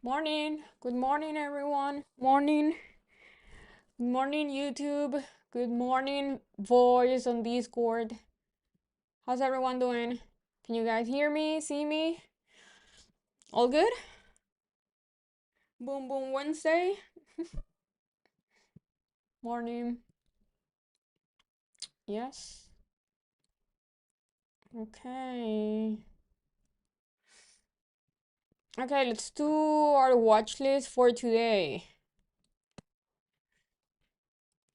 Morning. Good morning, everyone. Morning. Good morning, YouTube. Good morning, voice on Discord. How's everyone doing? Can you guys hear me, see me? All good? Boom Boom Wednesday. Morning. Yes. Okay. Okay, let's do our watch list for today.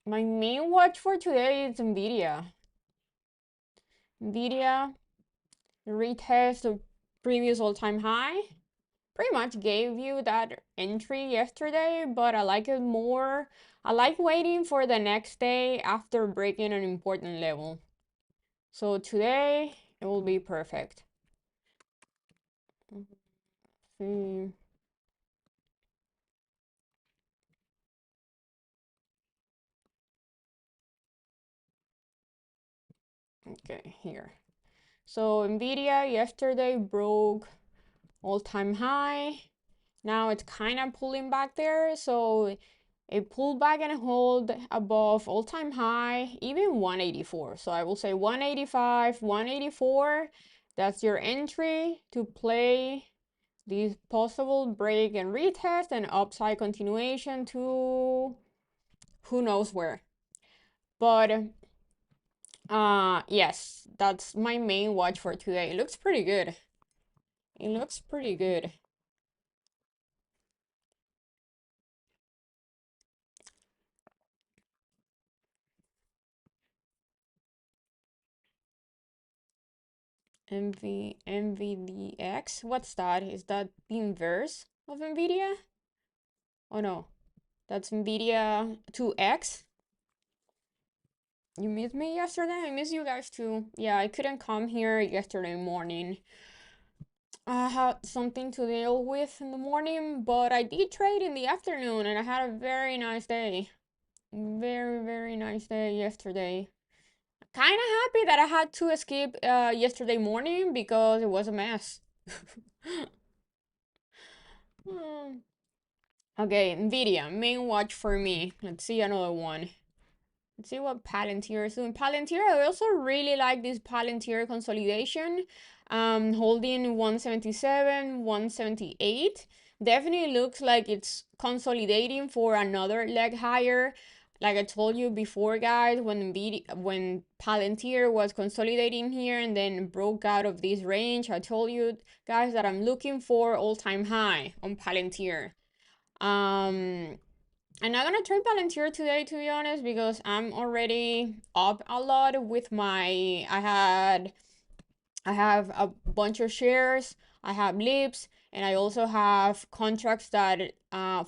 My main watch for today is Nvidia. Nvidia retest the previous all-time high. Pretty much gave you that entry yesterday, but I like it more. I like waiting for the next day after breaking an important level. So today it will be perfect. See. Okay, here. So Nvidia yesterday broke all-time high. Now it's kind of pulling back there. So it pulled back and hold above all-time high, even 184. So I will say 185, 184. That's your entry to play this possible break and retest and upside continuation to who knows where. But yes, that's my main watch for today. It looks pretty good. It looks pretty good. NVDX. What's that? Is that the inverse of Nvidia? Oh no, that's Nvidia 2X. You missed me yesterday? I missed you guys too. Yeah, I couldn't come here yesterday morning. I had something to deal with in the morning, but I did trade in the afternoon and I had a very nice day. Very, very nice day yesterday. Kind of happy that I had to skip yesterday morning because it was a mess. Okay, Nvidia, main watch for me. Let's see another one. Let's see what Palantir is doing. Palantir, I also really like this Palantir consolidation. Holding 177, 178. Definitely looks like it's consolidating for another leg higher. Like I told you before, guys, when Palantir was consolidating here and then broke out of this range, I told you guys that I'm looking for all-time high on Palantir. I'm not gonna trade Palantir today, to be honest, because I'm already up a lot with my. I have a bunch of shares. I have lips, and I also have contracts that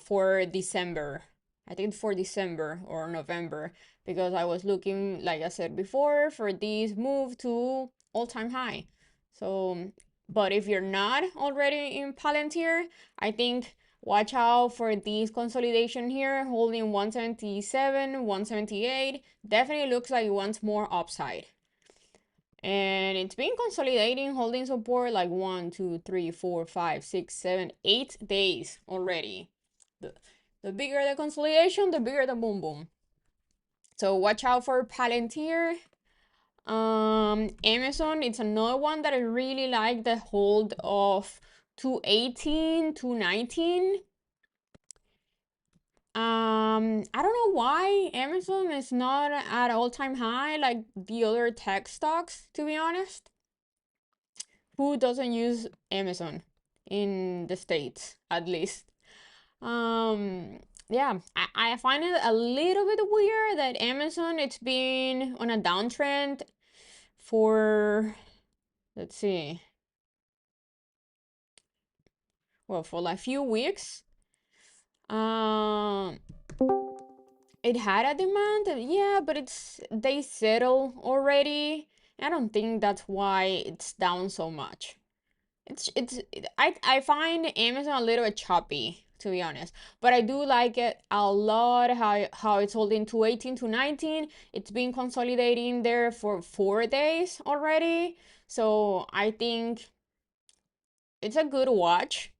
for December. I think for December or November, because I was looking, like I said before, for this move to all-time high. So, but if you're not already in Palantir, I think watch out for this consolidation here, holding 177, 178. Definitely looks like it wants more upside. And it's been consolidating, holding support like 1, 2, 3, 4, 5, 6, 7, 8 days already. The bigger the consolidation, the bigger the boom boom. So watch out for Palantir. Amazon, it's another one that I really like, the hold of 218, 219. I don't know why Amazon is not at all-time high like the other tech stocks, to be honest. Who doesn't use Amazon in the States, at least? Yeah, I find it a little bit weird that Amazon, it's been on a downtrend for, let's see, well, for like a few weeks. It had a demand, yeah, but they settle already. I don't think that's why it's down so much. I find Amazon a little bit choppy, to be honest, but I do like it a lot how it's holding 218 to 19. It's been consolidating there for 4 days already, so I think it's a good watch.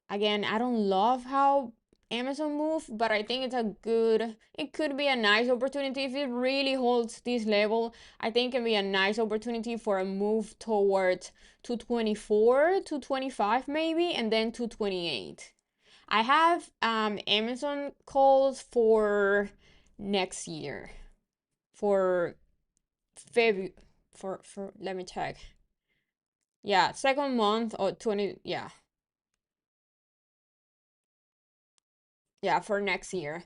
again, I don't love how Amazon moved, but I think it could be a nice opportunity if it really holds this level. I think it can be a nice opportunity for a move towards 224, 225 maybe, and then 228. I have Amazon calls for next year, for February, for let me check. Yeah, second month or 20, yeah, for next year,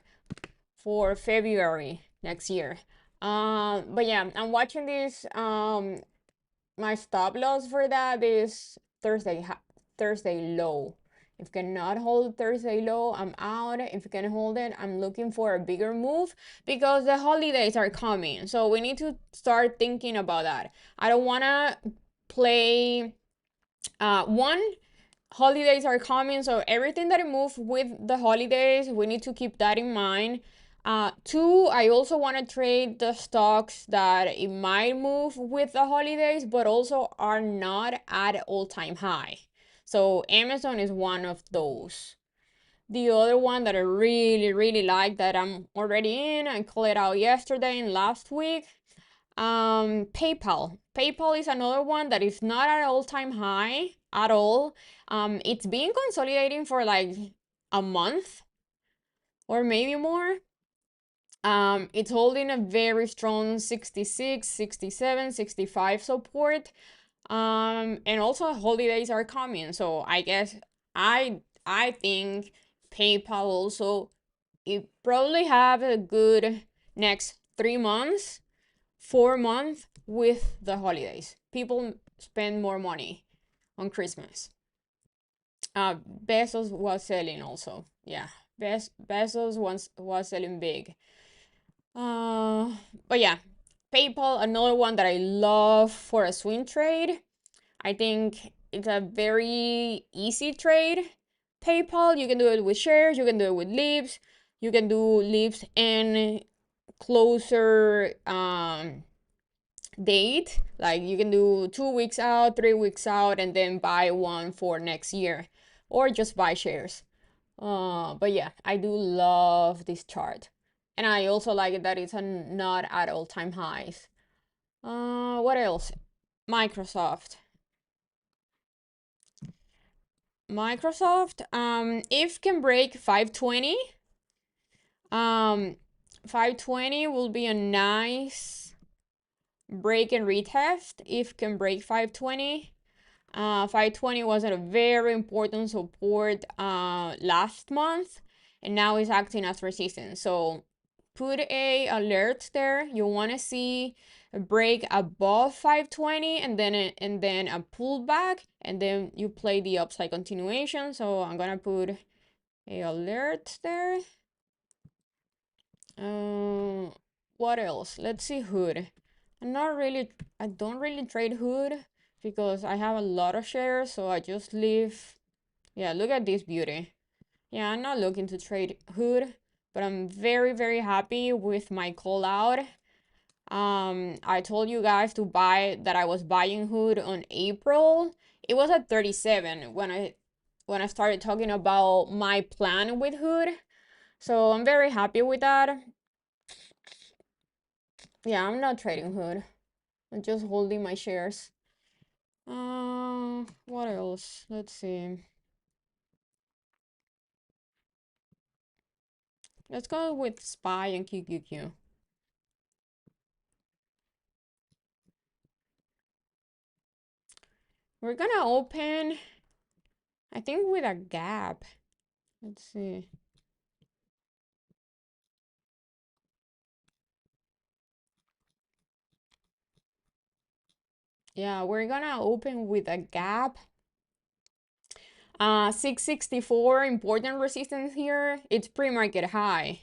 for February next year. But yeah, I'm watching this. My stop loss for that is Thursday low. If cannot hold Thursday low, I'm out. If you can hold it, I'm looking for a bigger move because the holidays are coming. So we need to start thinking about that. I don't wanna play one, holidays are coming, so everything that I move with the holidays, we need to keep that in mind. Two, I also want to trade the stocks that it might move with the holidays, but also are not at all-time high. So Amazon is one of those. The other one that I really, really like that I'm already in, I called it out yesterday and last week. PayPal is another one that is not at all-time high at all. It's been consolidating for like a month or maybe more. It's holding a very strong 66, 67, 65 support. And also holidays are coming, so I guess I think PayPal also, it probably have a good next 3 months, 4 months with the holidays. People spend more money on Christmas. Bezos was selling also. Yeah, Bezos was selling big. But yeah, PayPal, another one that I love for a swing trade. I think it's a very easy trade. PayPal, you can do it with shares, you can do it with leaves, you can do leaves and closer date. Like you can do 2 weeks out, 3 weeks out, and then buy one for next year, or just buy shares. But yeah, I do love this chart, and I also like it that it's not at all-time highs. What else? Microsoft. If can break 520, 520 will be a nice break and retest if can break 520. 520 was a very important support last month, and now it's acting as resistance. So put a alert there. You want to see a break above 520 and then a pullback, and then you play the upside continuation. So I'm gonna put a alert there. What else? Let's see Hood. I don't really trade Hood because I have a lot of shares, so I just leave. Yeah, look at this beauty. Yeah, I'm not looking to trade Hood, but I'm very, very happy with my call out. I told you guys to buy that I was buying Hood on April. It was at 37 when I started talking about my plan with Hood. So I'm very happy with that. Yeah, I'm not trading Hood. I'm just holding my shares. What else? Let's see. Let's go with SPY and QQQ. We're gonna open, I think, with a gap. Let's see. Yeah, we're gonna open with a gap. 664, important resistance here. It's pre-market high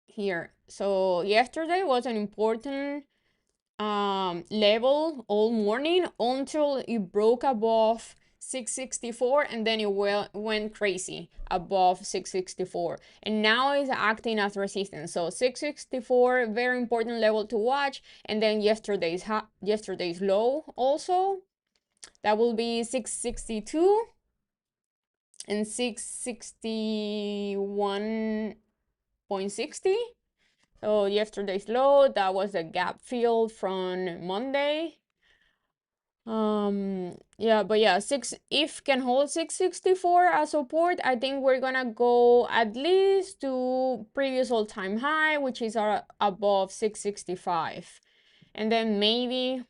here. So yesterday was an important level all morning until it broke above 664, and then it went crazy above 664, and now it's acting as resistance. So 664, very important level to watch. And then yesterday's low also, that will be 662. and 661.60. So yesterday's low, that was the gap fill from Monday. Yeah, but yeah, if can hold 664 as support, I think we're gonna go at least to previous all-time high, which is above 665, and then maybe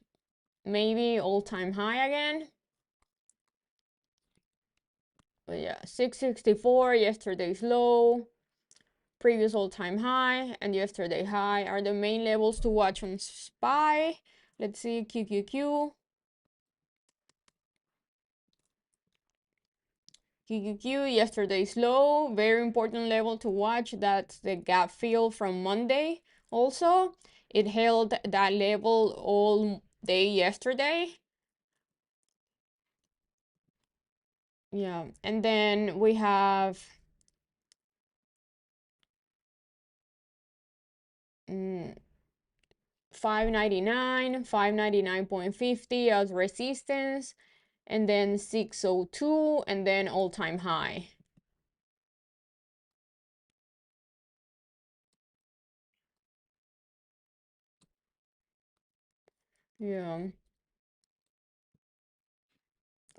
all-time high again. But yeah, 664, yesterday's low, previous all-time high, and yesterday high are the main levels to watch on SPY. Let's see, QQQ. Yesterday's low, very important level to watch. That's the gap fill from Monday. Also, it held that level all day yesterday. Yeah, and then we have 599, 599.50 as resistance, and then 602, and then all-time high. Yeah.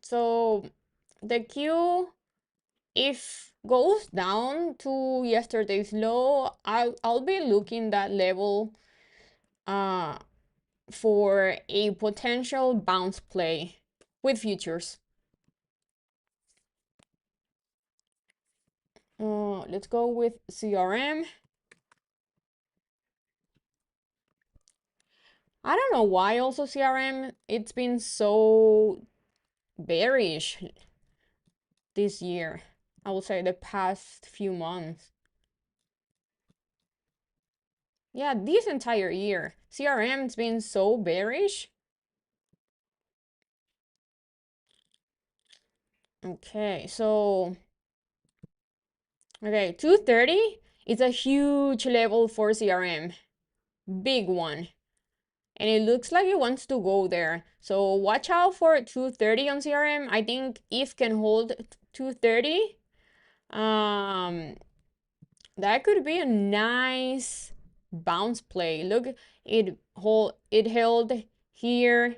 So the Q, if goes down to yesterday's low, I'll be looking that level uh for a potential bounce play with futures. Let's go with CRM. I don't know why also CRM, it's been so bearish this year. I would say the past few months. Yeah, this entire year. CRM's been so bearish. Okay, so okay, 230 is a huge level for CRM. Big one. And it looks like it wants to go there. So watch out for 230 on CRM. I think if can hold 230, that could be a nice bounce play. Look, it held here,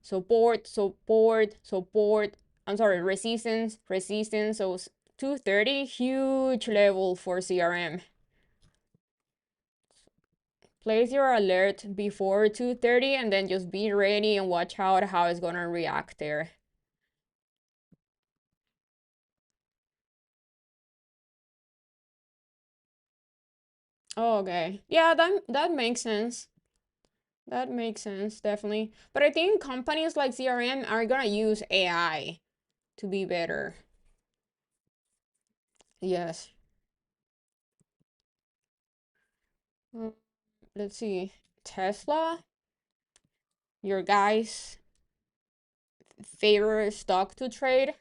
support, support, support. I'm sorry, resistance, resistance. So 230, huge level for CRM. Place your alert before 2:30 and then just be ready and watch out how it's gonna react there. Oh, okay. Yeah, that makes sense. That makes sense, definitely. But I think companies like CRM are gonna use AI to be better. Yes. Mm, let's see. Tesla, your guys' favorite stock to trade.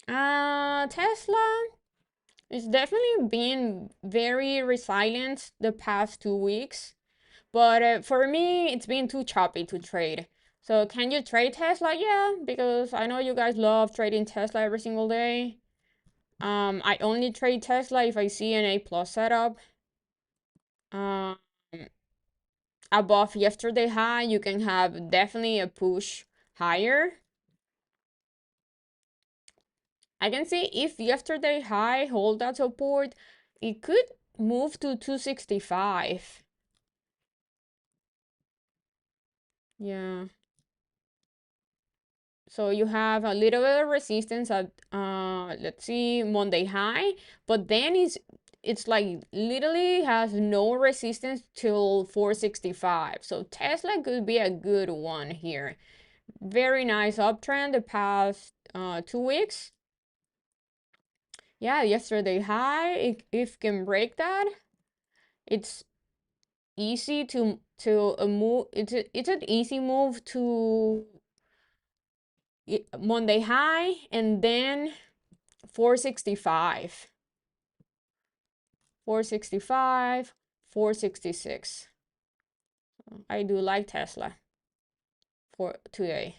Tesla is definitely been very resilient the past 2 weeks. But for me, it's been too choppy to trade. So can you trade Tesla? Yeah, because I know you guys love trading Tesla every single day. I only trade Tesla if I see an A plus setup. Um, above yesterday high, you can have definitely a push higher. I can see if yesterday high hold that support, it could move to 265. Yeah. So you have a little bit of resistance at let's see, Monday high, but then it's like literally has no resistance till 465. So Tesla could be a good one here. Very nice uptrend the past 2 weeks. Yeah, yesterday high. If can break that, it's easy to move. It's an easy move to Monday high and then 465, 465, 466. I do like Tesla for today.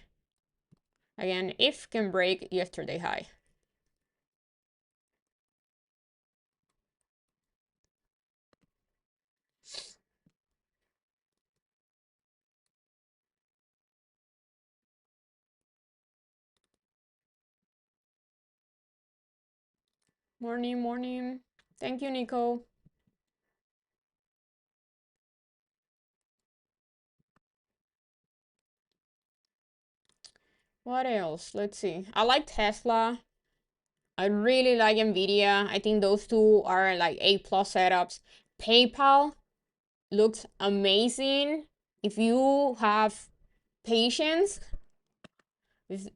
Again, if can break yesterday high. Morning, morning. Thank you, Nico. What else? Let's see. I like Tesla. I really like Nvidia. I think those two are like A+ setups. PayPal looks amazing. If you have patience,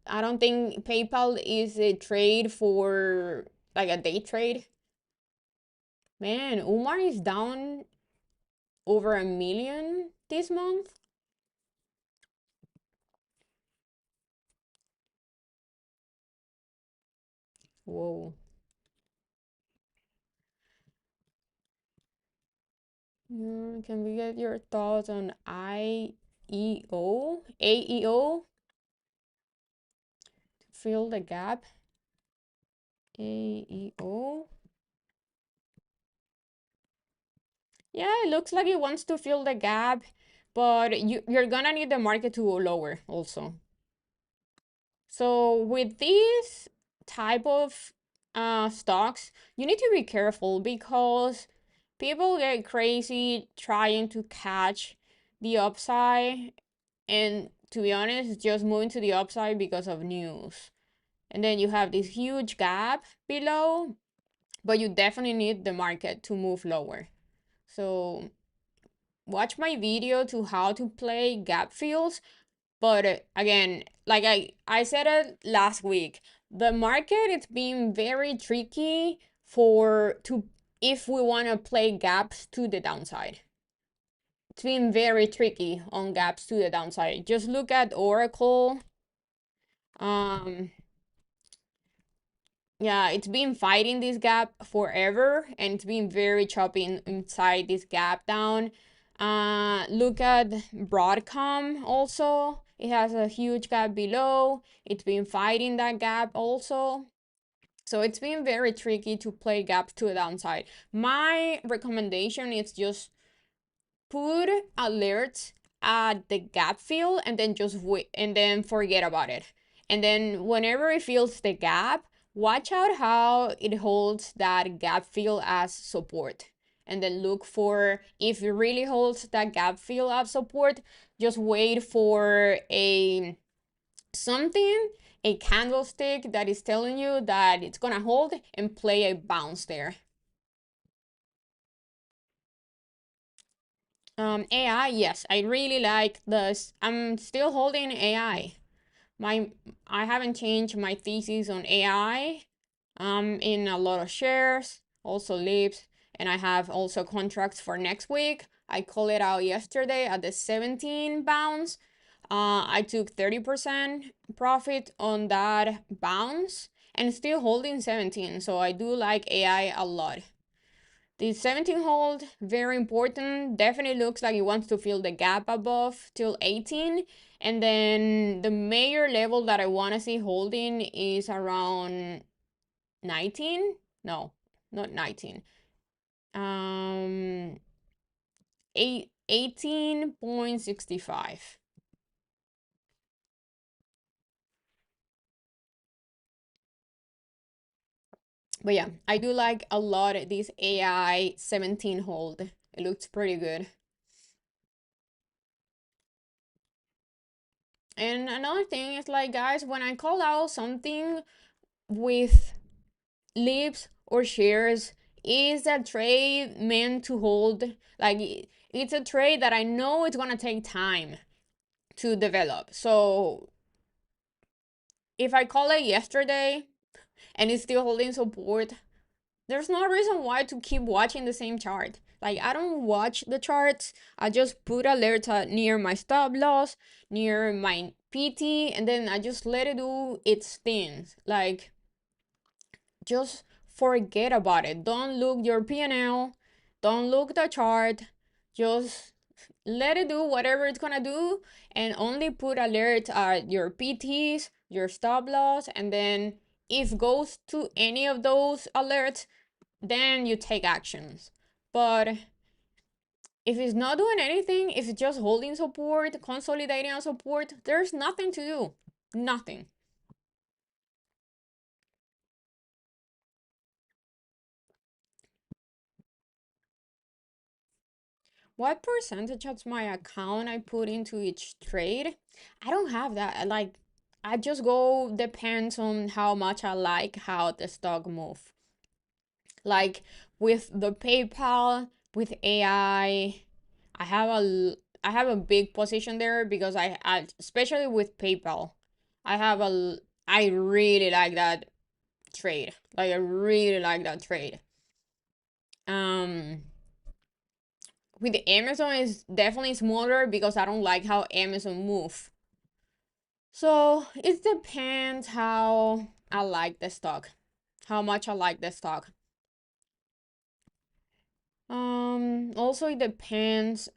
I don't think PayPal is a trade for like a day trade. Man, Umar is down over 1 million this month. Whoa. Can we get your thoughts on IEO? AEO? Fill the gap. AEO. Yeah, it looks like it wants to fill the gap, but you're gonna need the market to go lower also. So with these type of stocks, you need to be careful because people get crazy trying to catch the upside, and to be honest, just moving to the upside because of news. And then you have this huge gap below, but you definitely need the market to move lower. So watch my video to how to play gap fills. But again, like I said it last week, the market it's been very tricky for to if we want to play gaps to the downside. It's been very tricky on gaps to the downside. Just look at Oracle. Um, yeah, it's been fighting this gap forever, and it's been very choppy inside this gap down. Look at Broadcom also. It has a huge gap below. It's been fighting that gap also. So it's been very tricky to play gaps to the downside. My recommendation is just put alerts at the gap fill and then just wait and then forget about it. And then whenever it fills the gap, watch out how it holds that gap fill as support. And then look for if it really holds that gap fill as support, just wait for a something, a candlestick that is telling you that it's gonna hold and play a bounce there. AI, yes, I really like this. I'm still holding AI. I haven't changed my thesis on AI. In a lot of shares, also lips, and I have also contracts for next week. I called it out yesterday at the 17 bounce. I took 30% profit on that bounce and still holding 17. So I do like AI a lot. The 17 hold, very important. Definitely looks like it wants to fill the gap above till 18. And then the major level that I want to see holding is around 19. No, not 19. 18.65. But yeah, I do like a lot of this AI 17 hold. It looks pretty good. And another thing is like, guys, when I call out something with lips or shares, is a trade meant to hold? Like, it's a trade that I know it's gonna take time to develop. So if I call it yesterday and it's still holding support, there's no reason why to keep watching the same chart. Like, I don't watch the charts. I just put alerts near my stop loss, near my PT, and then I just let it do its things. Like, just forget about it. Don't look your P&L. Don't look the chart. Just let it do whatever it's gonna do, and only put alerts at your PTs, your stop loss, and then if goes to any of those alerts, then you take actions. But if it's not doing anything, if it's just holding support, consolidating on support, there's nothing to do. Nothing. What percentage of my account I put into each trade? I don't have that. Like, I just go, depends on how much I like how the stock move. Like with the PayPal, with AI, I have a big position there because I especially with PayPal, I have a I really like that trade. Like I really like that trade. Um, with Amazon is definitely smaller because I don't like how Amazon move. So it depends how I like the stock, how much I like the stock. Also it depends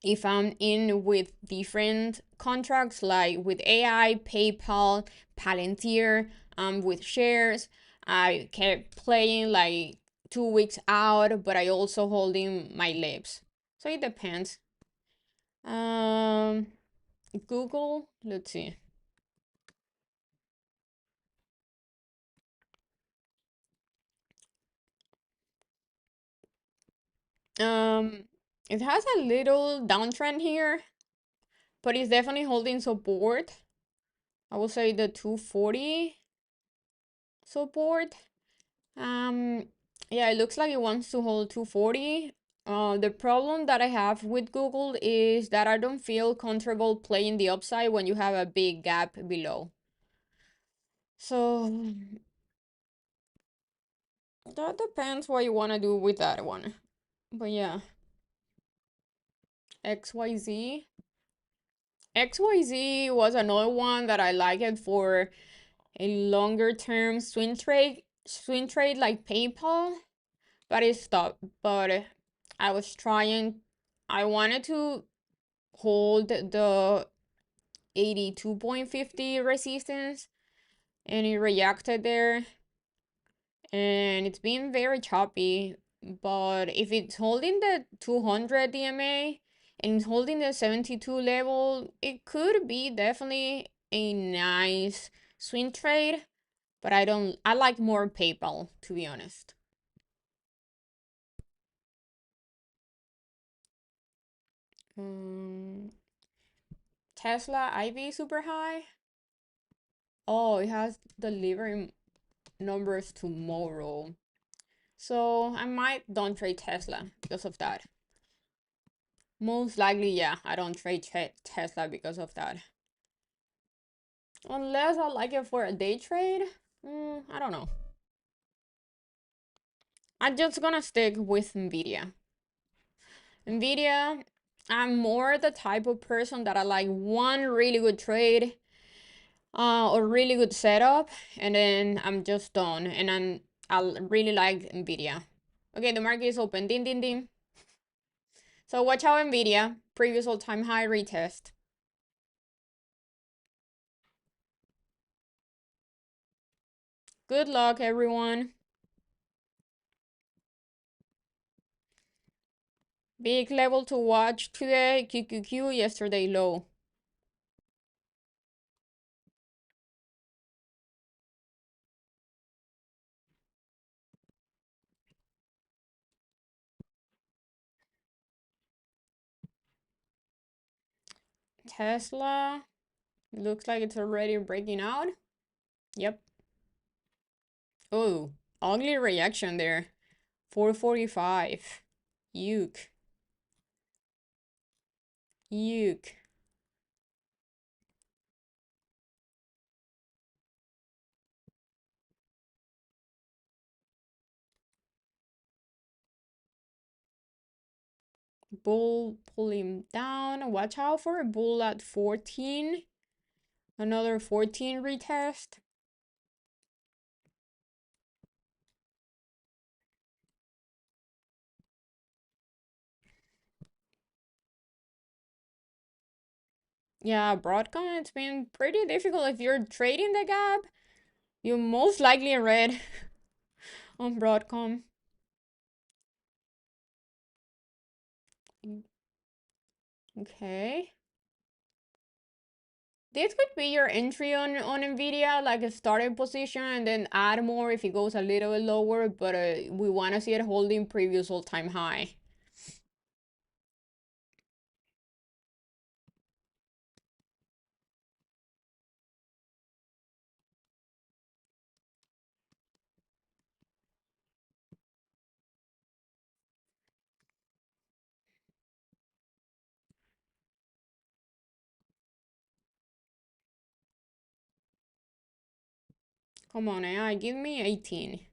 if I'm in with different contracts like with AI, PayPal, Palantir, with shares. I kept playing like 2 weeks out, but I also holding my lips. So it depends. Um, Google, let's see. Um, it has a little downtrend here, but it's definitely holding support. I would say the 240 support. Um, yeah, it looks like it wants to hold 240. The problem that I have with Google is that I don't feel comfortable playing the upside when you have a big gap below. So that depends what you want to do with that one. But yeah, XYZ. XYZ was another one that I liked it for a longer term swing trade like PayPal, but it stopped. But I was trying, I wanted to hold the 82.50 resistance, and it reacted there, and it's been very choppy. But if it's holding the 200 DMA and it's holding the 72 level, it could be definitely a nice swing trade. But I like more PayPal, to be honest. um Tesla IV super high. Oh, it has delivery numbers tomorrow. So I might don't trade Tesla because of that. Most likely, yeah, I don't trade Tesla because of that. Unless I like it for a day trade. I don't know. I'm just gonna stick with Nvidia. Nvidia, I'm more the type of person that I like one really good trade, or really good setup, and then I'm just done. And I really like Nvidia. Okay, the market is open. Ding ding ding. So watch out Nvidia. Previous all-time high retest. Good luck, everyone. Big level to watch today. QQQ yesterday low. Tesla. Looks like it's already breaking out. Yep. Oh, ugly reaction there. 445. Yuck. Yuck. Bull pull him down. Watch out for a bull at 14. Another 14 retest. Yeah, Broadcom, it's been pretty difficult. If you're trading the gap, you most likely read on Broadcom. Okay. This could be your entry on Nvidia, like a starting position, and then add more if it goes a little bit lower. But we want to see it holding previous all-time high. Come on, AI, give me 18.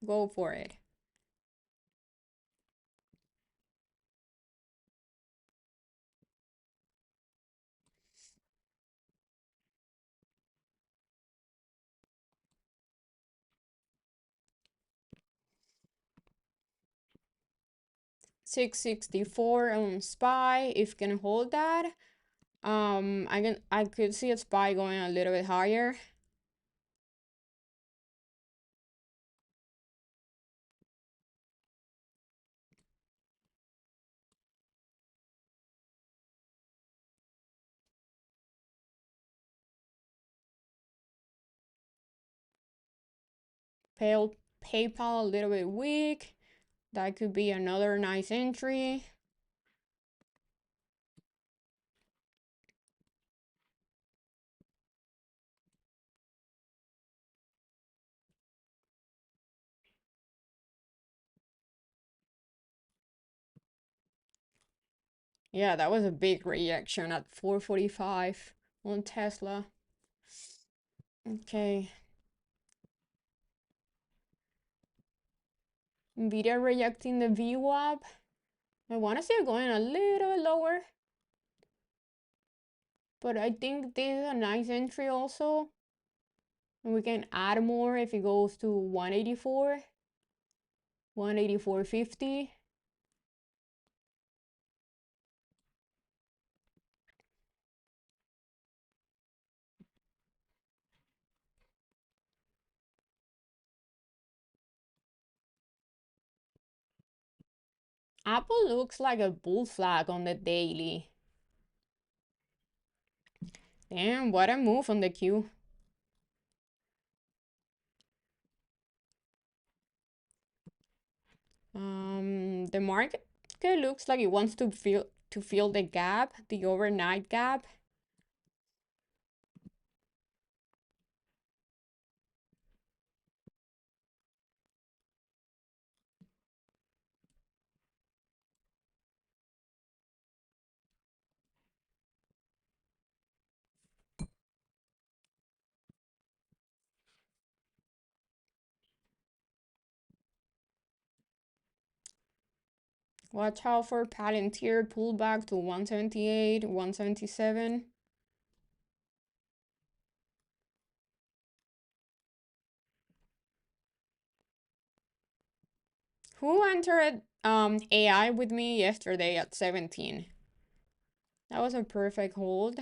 Go for it. 664 on SPY. If you can hold that, I could see a SPY going a little bit higher. PayPal a little bit weak. That could be another nice entry. Yeah, that was a big reaction at 445 on Tesla. Okay. Nvidia rejecting the VWAP. I want to see it going a little bit lower. But I think this is a nice entry also. And we can add more if it goes to 184. 184.50. Apple looks like a bull flag on the daily. Damn, what a move on the Q. The market looks like it wants to fill the gap, the overnight gap. Watch out for Palantir pullback to 178, 177. Who entered AI with me yesterday at 17? That was a perfect hold.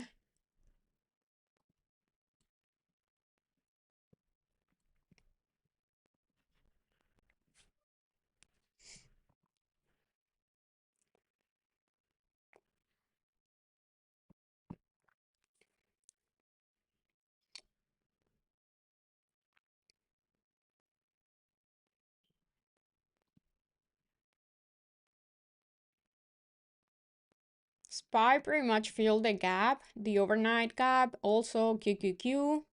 SPY pretty much filled the gap, the overnight gap, also QQQ.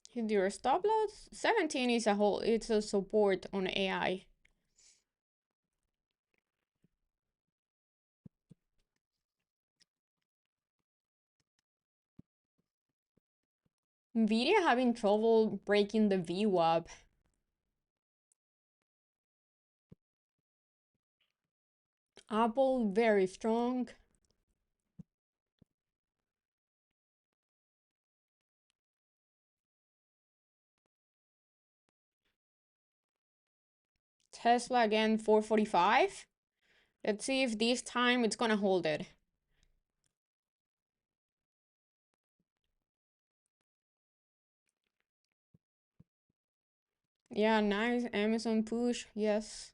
Hit your stop loss. 17 is it's a support on AI. Nvidia having trouble breaking the VWAP. Apple very strong. Tesla again, 445. Let's see if this time it's gonna hold it. Yeah, nice Amazon push, yes.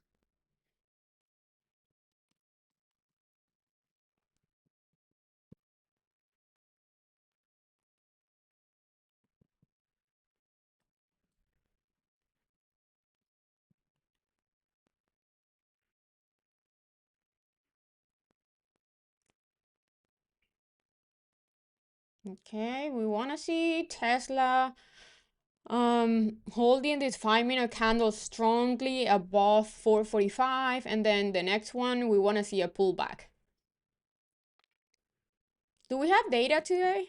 Okay, we wanna see Tesla holding this 5-minute candle strongly above 445, and then the next one we want to see a pullback. Do we have data today?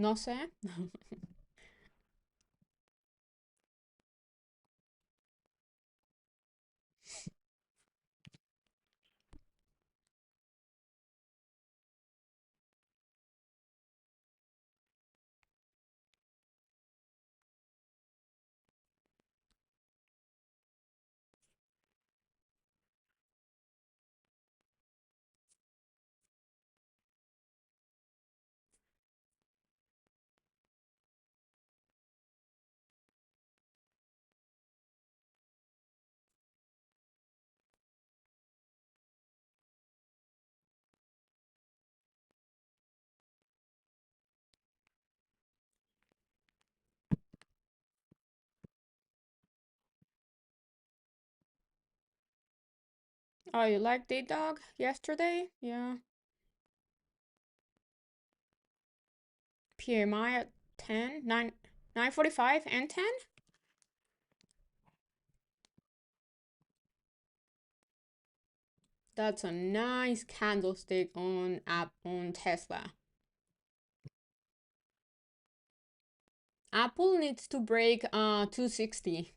No sé. Oh, you liked the dog yesterday? Yeah. PMI at 10, 9, 9:45 and 10? That's a nice candlestick on Tesla. Apple needs to break 260.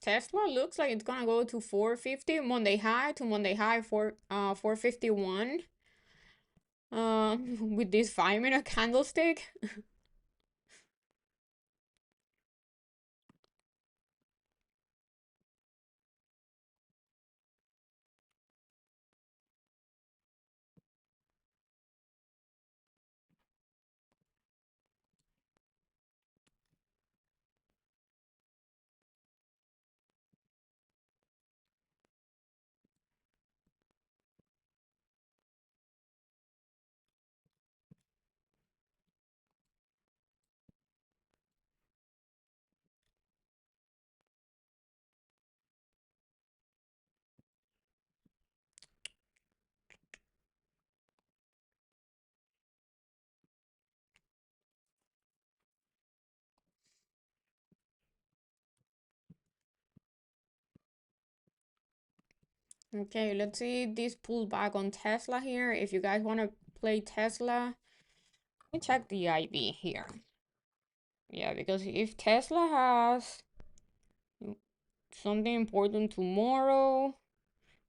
Tesla looks like it's gonna go to 450 Monday high to Monday high for 451. With this 5-minute candlestick. Okay, let's see this pullback on Tesla here. If you guys want to play Tesla, let me check the IV here. Yeah, because if Tesla has something important tomorrow,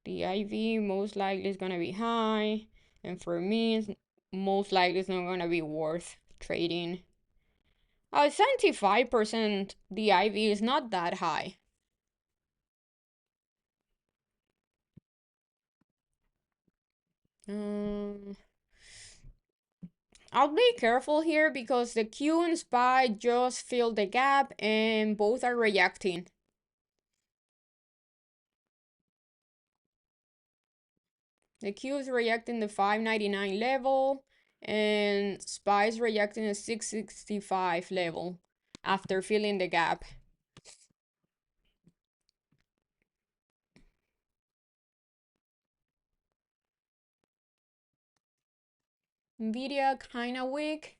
the IV most likely is gonna be high, and for me, it's most likely it's not gonna be worth trading. 75% the IV is not that high. Um, I'll be careful here because the Q and SPY just filled the gap and both are reacting. The Q is reacting the 599 level and SPY is reacting the 665 level. after filling the gap. Nvidia kind of weak.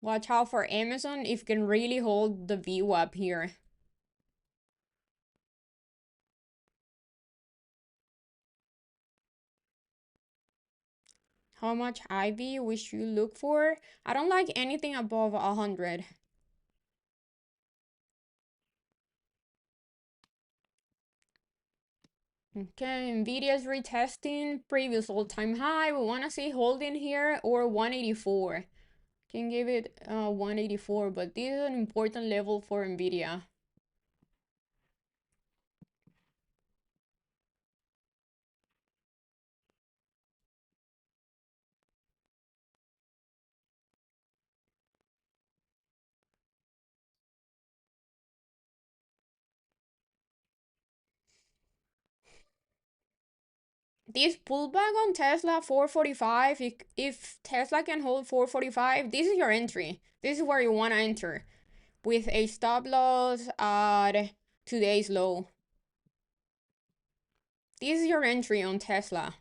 Watch out for Amazon if it can really hold the VWAP here. How much IV we should look for? I don't like anything above 100. Okay, Nvidia's retesting previous all-time high. We want to see holding here or 184. Can give it 184, but this is an important level for Nvidia. This pullback on Tesla 445, if Tesla can hold 445, this is your entry. This is where you want to enter with a stop loss at today's low. This is your entry on Tesla.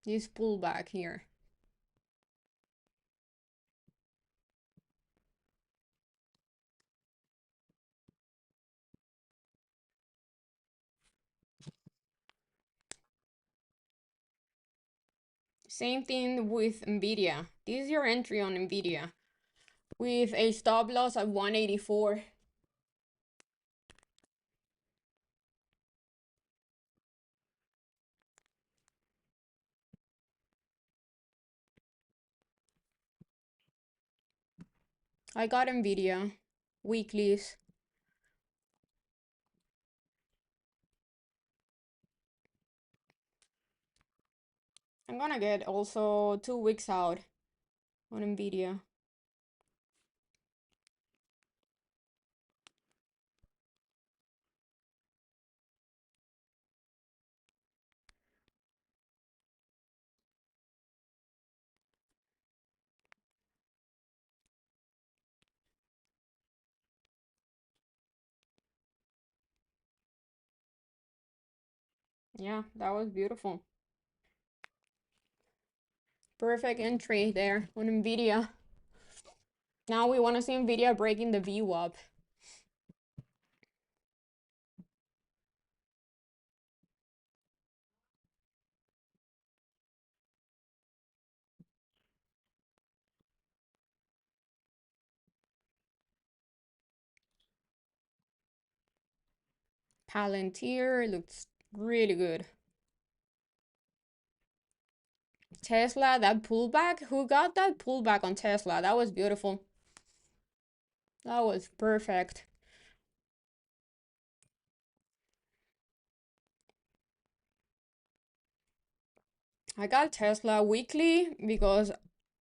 This pullback here. Same thing with Nvidia. This is your entry on Nvidia with a stop loss at 184. I got Nvidia weeklies. I'm gonna get also 2 weeks out on Nvidia. Yeah, that was beautiful. Perfect entry there on Nvidia. Now we want to see Nvidia breaking the VWAP. Palantir looks really good. Tesla, that pullback. Who got that pullback on Tesla? That was beautiful. That was perfect. I got Tesla weekly because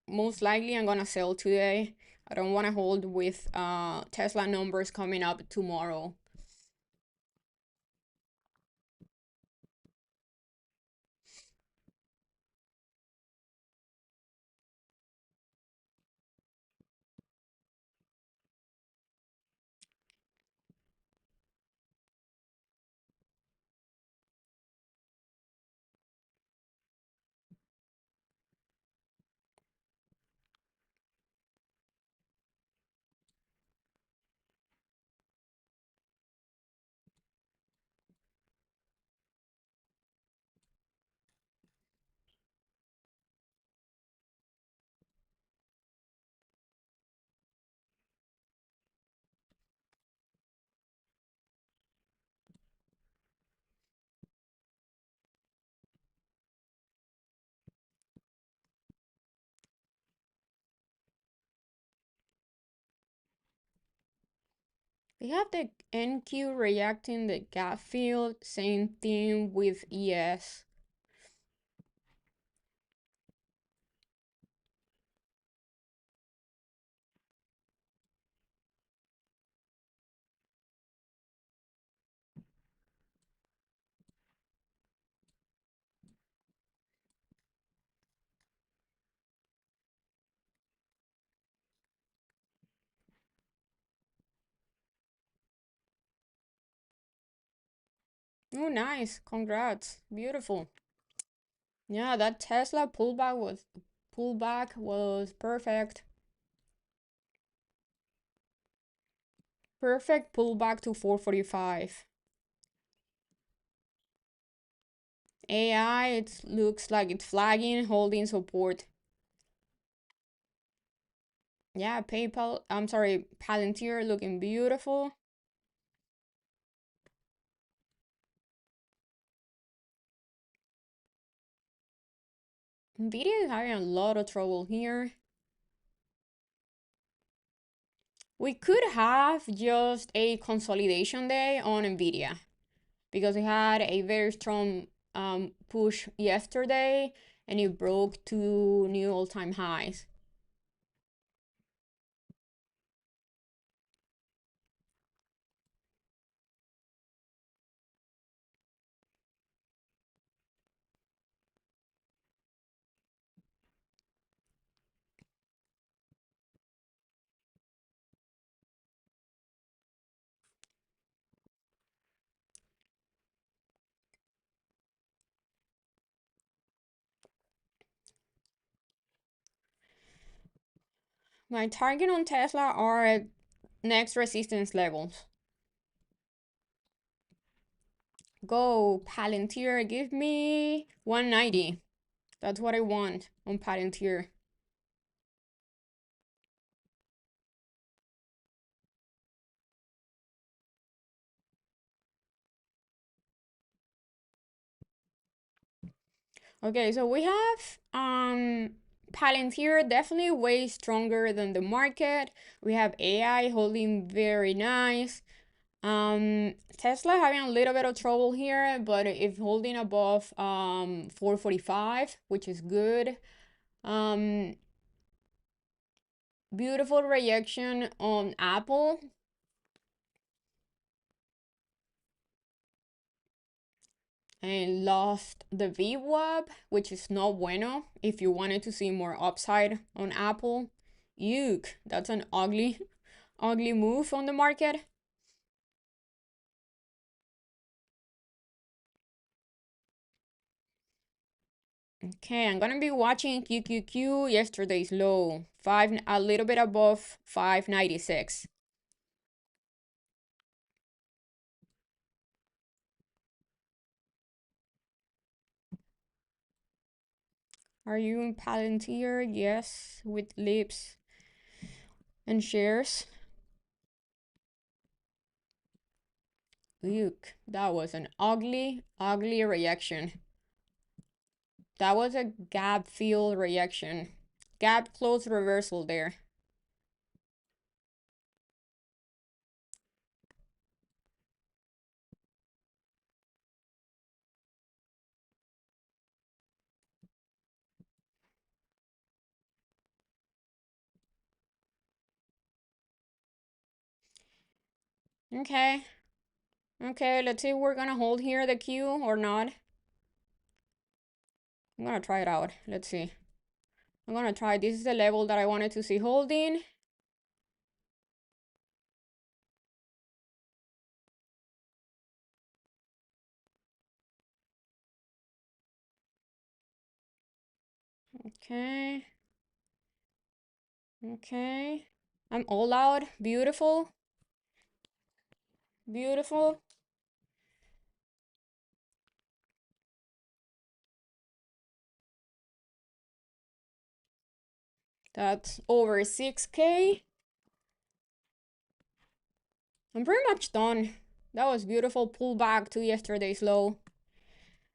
most likely I'm gonna sell today. I don't want to hold with Tesla numbers coming up tomorrow. We have the NQ reacting the gap field. Same thing with ES. Oh, nice. Congrats. Beautiful. Yeah, that Tesla pullback was perfect. Perfect pullback to 445. AI, it looks like it's flagging, holding support. Yeah, Palantir looking beautiful. Nvidia is having a lot of trouble here. We could have just a consolidation day on Nvidia because it had a very strong push yesterday and it broke two new all-time highs. My target on Tesla are at next resistance levels. Go, Palantir, give me 190. That's what I want on Palantir. Okay, so we have Palantir definitely way stronger than the market. We have AI holding very nice. Tesla having a little bit of trouble here, but if holding above 445, which is good. Um, Beautiful reaction on Apple. And lost the VWAP, which is no bueno if you wanted to see more upside on Apple. Yuck, that's an ugly, ugly move on the market. Okay, I'm gonna be watching QQQ, yesterday's low, a little bit above 596. Are you in Palantir? Yes, with lips and shares. Yuck, that was an ugly, ugly reaction. That was a gap fill reaction. Gap close reversal there. Okay. Okay, let's see if we're gonna hold here the Q or not. I'm gonna try it out. Let's see. I'm gonna try. This is the level that I wanted to see holding. Okay. Okay. I'm all out. Beautiful. Beautiful. That's over 6K. I'm pretty much done. That was beautiful. Pull back to yesterday's low.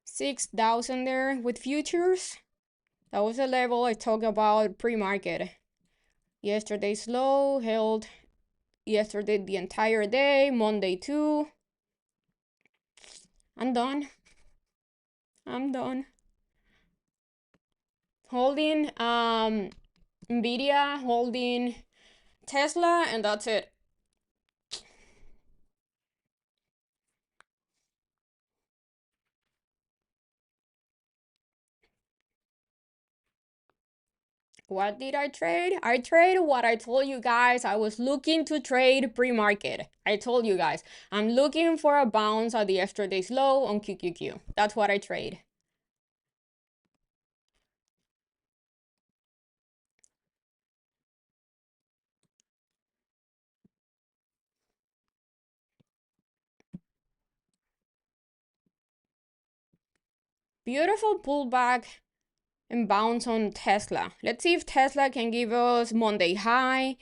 6,000 there with futures. That was the level I talked about pre-market. Yesterday's low held yesterday the entire day, Monday too. I'm done. I'm done. Holding Nvidia, holding Tesla, and that's it. What did I trade? I traded what I told you guys. I was looking to trade pre-market. I told you guys. I'm looking for a bounce at the extra day's low on QQQ. That's what I trade. Beautiful pullback and bounce on Tesla. Let's see if Tesla can give us Monday high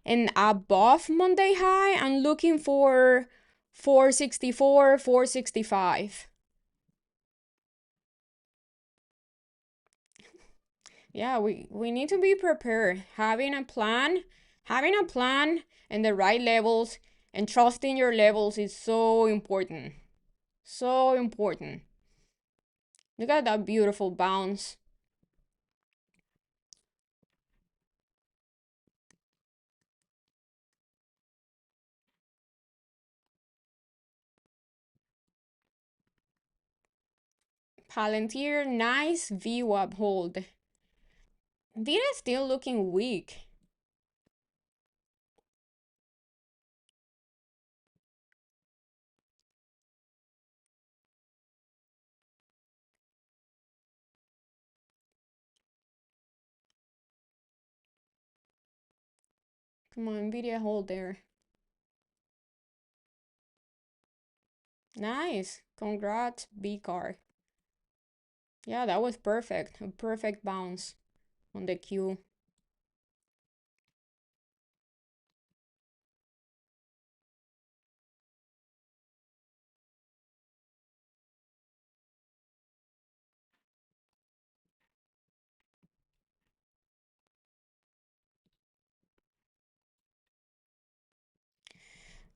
and above Monday high. I'm looking for 464, 465. Yeah, we need to be prepared. Having a plan and the right levels and trusting your levels is so important. So important. Look at that beautiful bounce. Palantir, nice VWAP hold. Nvidia still looking weak. Come on, Nvidia hold there. Nice. Congrats, B car. Yeah, that was perfect. A perfect bounce on the Q.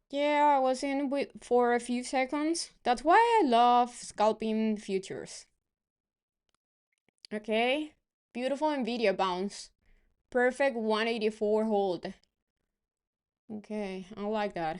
Yeah, I was in with for a few seconds. That's why I love scalping futures. Okay, beautiful Nvidia bounce. Perfect 184 hold. Okay, I like that.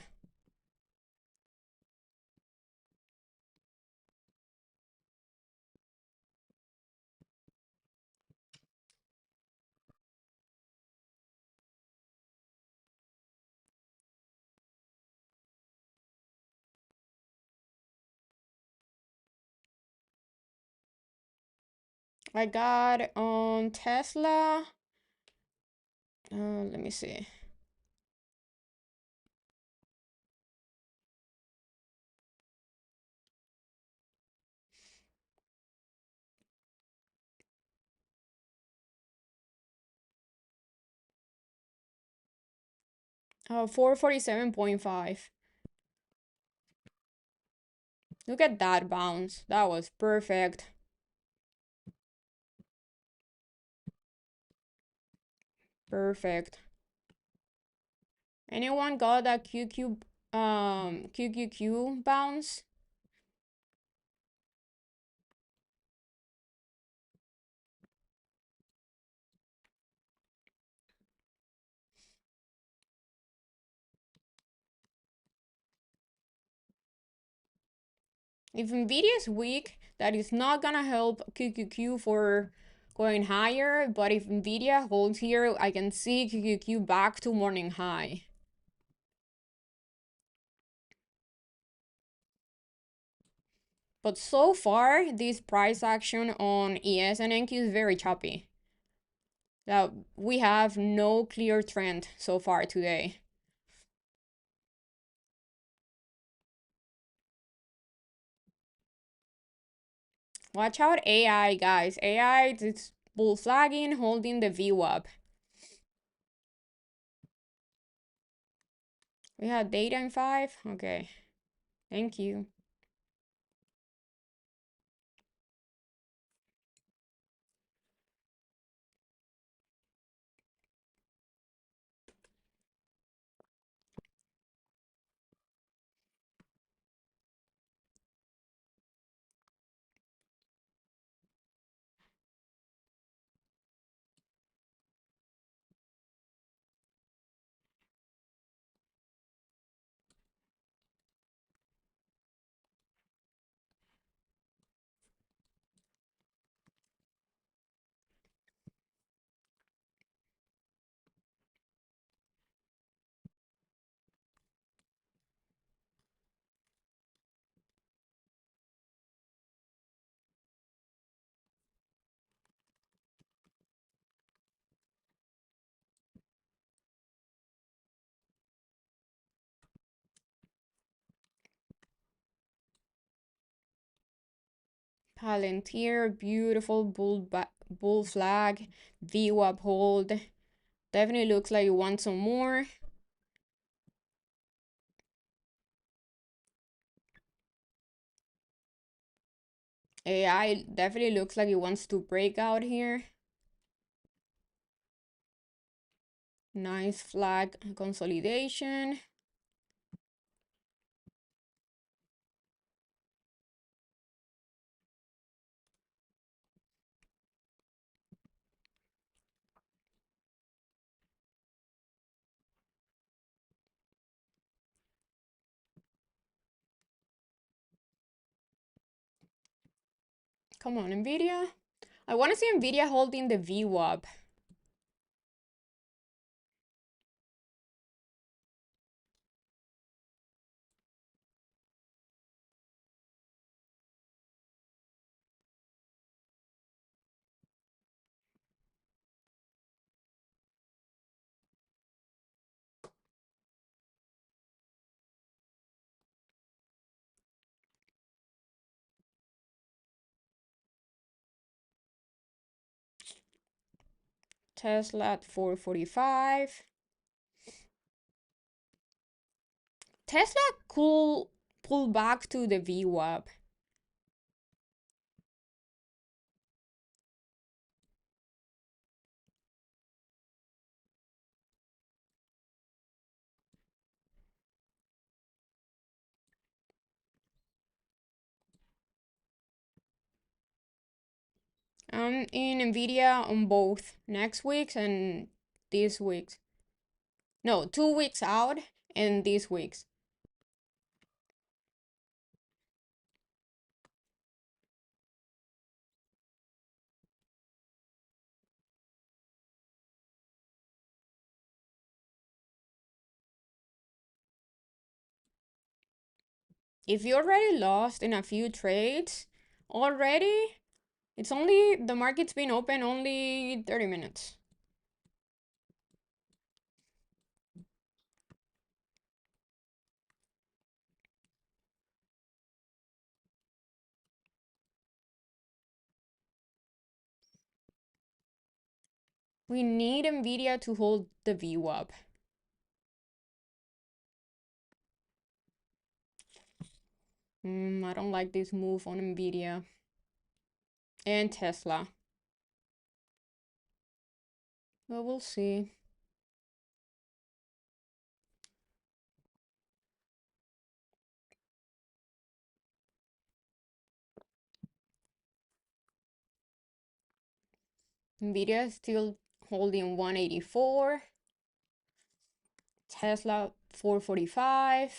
I got on Tesla. Let me see. 447.5. Look at that bounce. That was perfect. Perfect. Anyone got that QQQ bounce? If Nvidia is weak, that is not gonna help QQQ for going higher, but if Nvidia holds here, I can see QQQ back to morning high. But so far, this price action on ES and NQ is very choppy. That we have no clear trend so far today. Watch out AI, guys. AI is bull flagging, holding the VWAP. We have data in 5. Okay. Thank you. Palantir, beautiful bull flag, VWAP hold. Definitely looks like you want some more. AI definitely looks like it wants to break out here. Nice flag consolidation. Come on, Nvidia. I want to see Nvidia holding the VWAP. Tesla at 445. Tesla could pull back to the VWAP. I'm in Nvidia on both next week's and this week's. No, 2 weeks out and this week's. If you already lost in a few trades already, it's only the market's been open only 30 minutes. We need Nvidia to hold the VWAP. I don't like this move on Nvidia and Tesla. But we'll see. Nvidia is still holding 184. Tesla 445.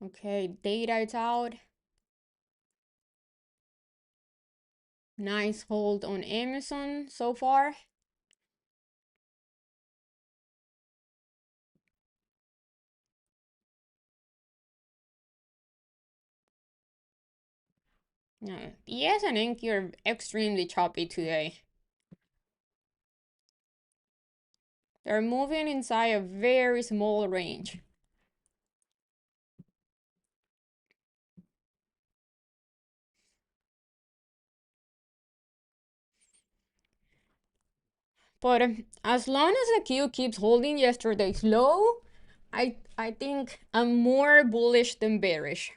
Okay, data is out. Nice hold on Amazon so far. Yes, and Enki are extremely choppy today. They're moving inside a very small range. But as long as the Q keeps holding yesterday's low, I think I'm more bullish than bearish.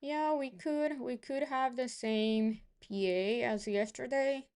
Yeah, we could have the same PA as yesterday.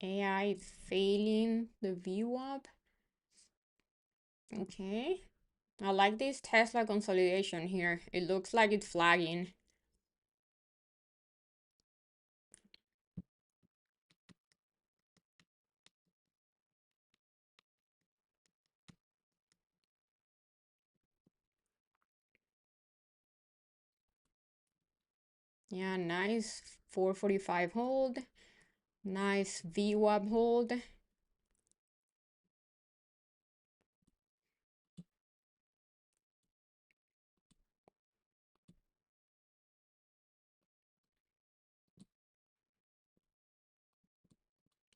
AI failing the VWAP. Okay. I like this Tesla consolidation here. It looks like it's flagging. Yeah, nice 445 hold. Nice VWAP hold.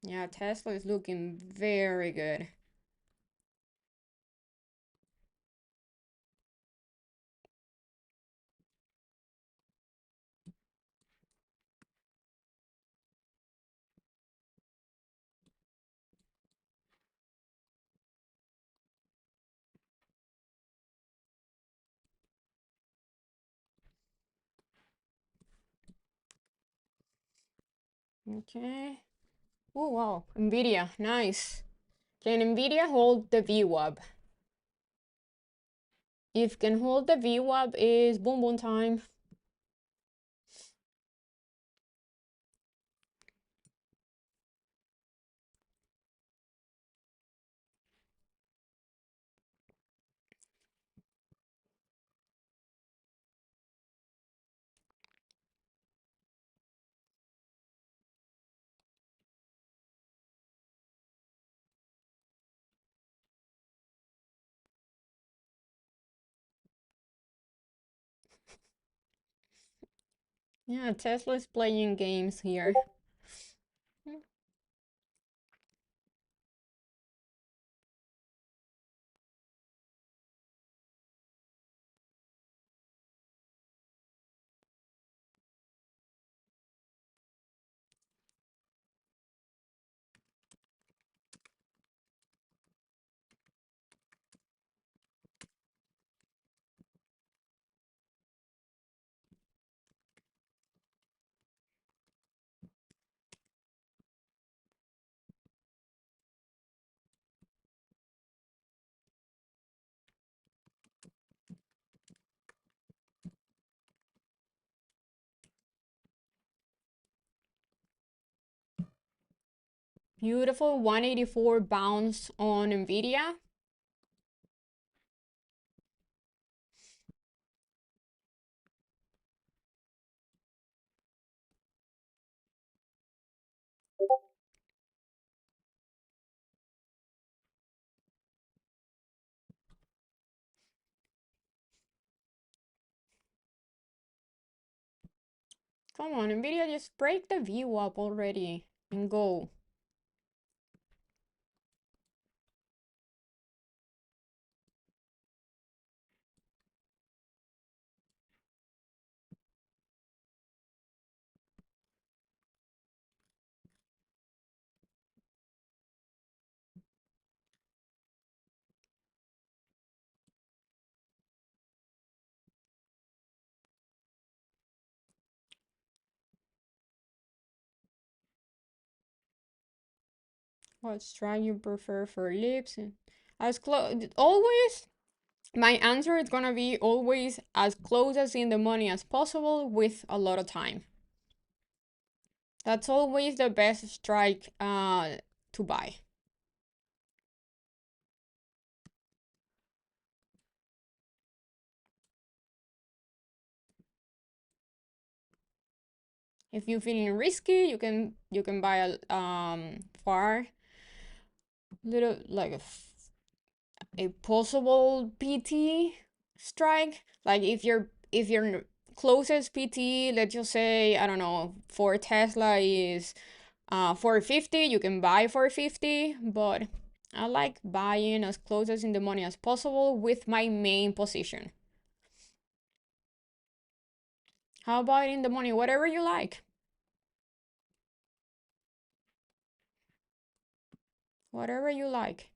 Yeah, Tesla is looking very good. Okay. Oh, wow. Nvidia, nice. Can Nvidia hold the VWAP? If can hold the VWAP is boom boom time. Yeah, Tesla is playing games here. Beautiful 184 bounce on Nvidia. Come on, Nvidia, just break the VWAP already and go. What strike you prefer for lips? As close, always, my answer is gonna be always as close as in the money as possible with a lot of time. That's always the best strike to buy. If you're feeling risky, you can buy a far little like a possible PT strike. Like if your closest PT, let's just say, I don't know, for Tesla is 450, you can buy 450, but I like buying as close as in the money as possible with my main position. How about in the money? Whatever you like. Whatever you like.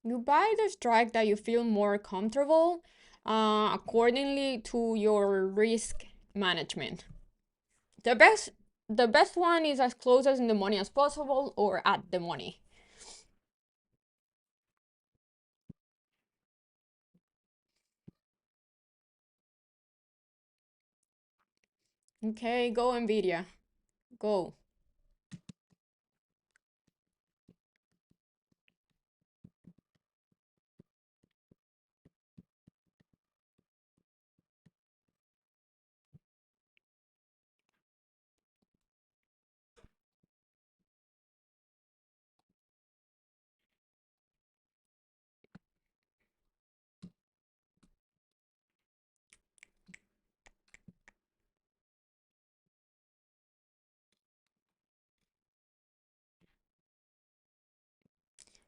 You buy the strike that you feel more comfortable accordingly to your risk management. The best the best one is as close as in the money as possible or at the money. Okay, go Nvidia. Go.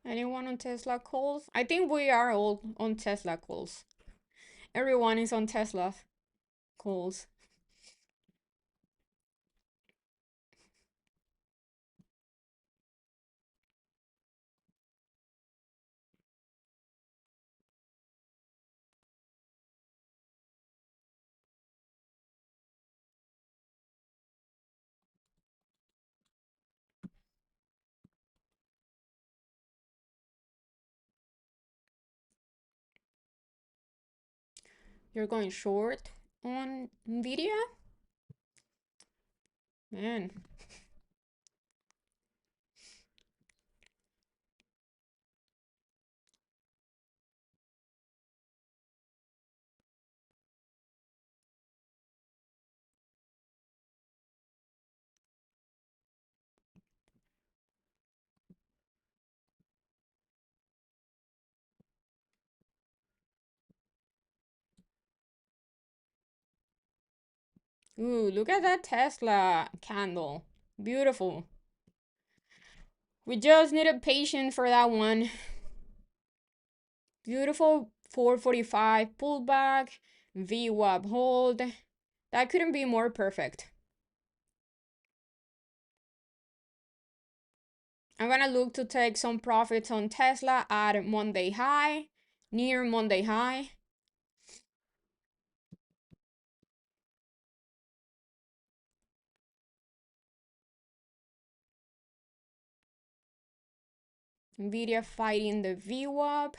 Anyone on Tesla calls? I think we are all on Tesla calls. Everyone is on Tesla calls. You're going short on Nvidia? Man. Ooh, look at that Tesla candle. Beautiful. We just needed patience for that one. Beautiful 445 pullback, VWAP hold. That couldn't be more perfect. I'm gonna look to take some profits on Tesla at Monday high, near Monday high. Nvidia fighting the VWAP.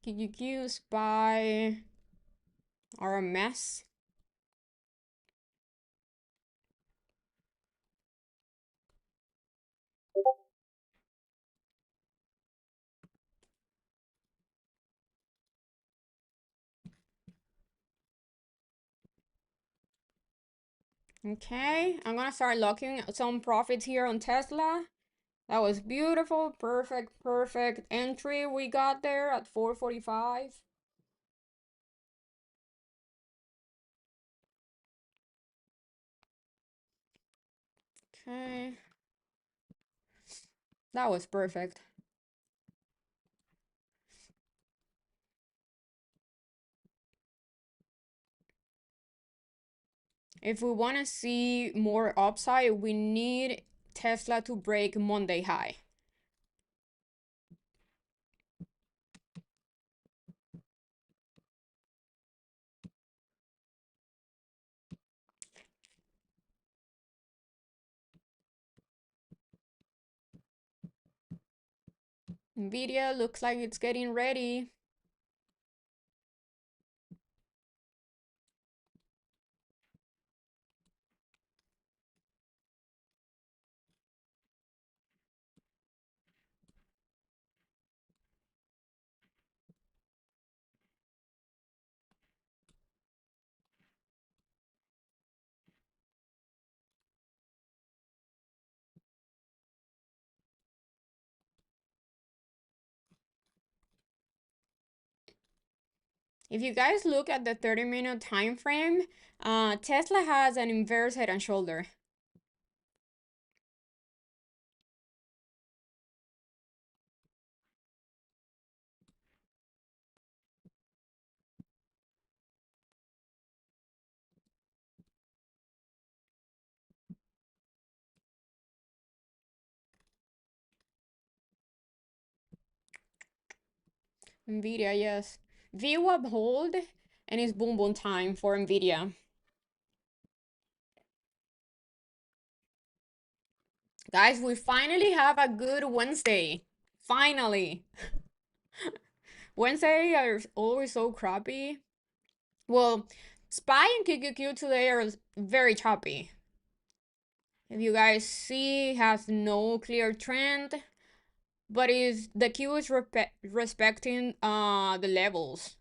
QQQs by RMS. Okay, I'm gonna start locking some profits here on Tesla. That was beautiful, perfect entry we got there at 445. Okay, that was perfect. If we want to see more upside, we need Tesla to break Monday high. Nvidia looks like it's getting ready. If you guys look at the 30-minute time frame, Tesla has an inverse head and shoulder. Nvidia, yes. VWAP hold, and it's boom boom time for Nvidia. Guys, we finally have a good Wednesday. Finally. Wednesday are always so crappy. Well, SPY and QQQ today are very choppy. If you guys see, has no clear trend, but is the Q is respecting the levels.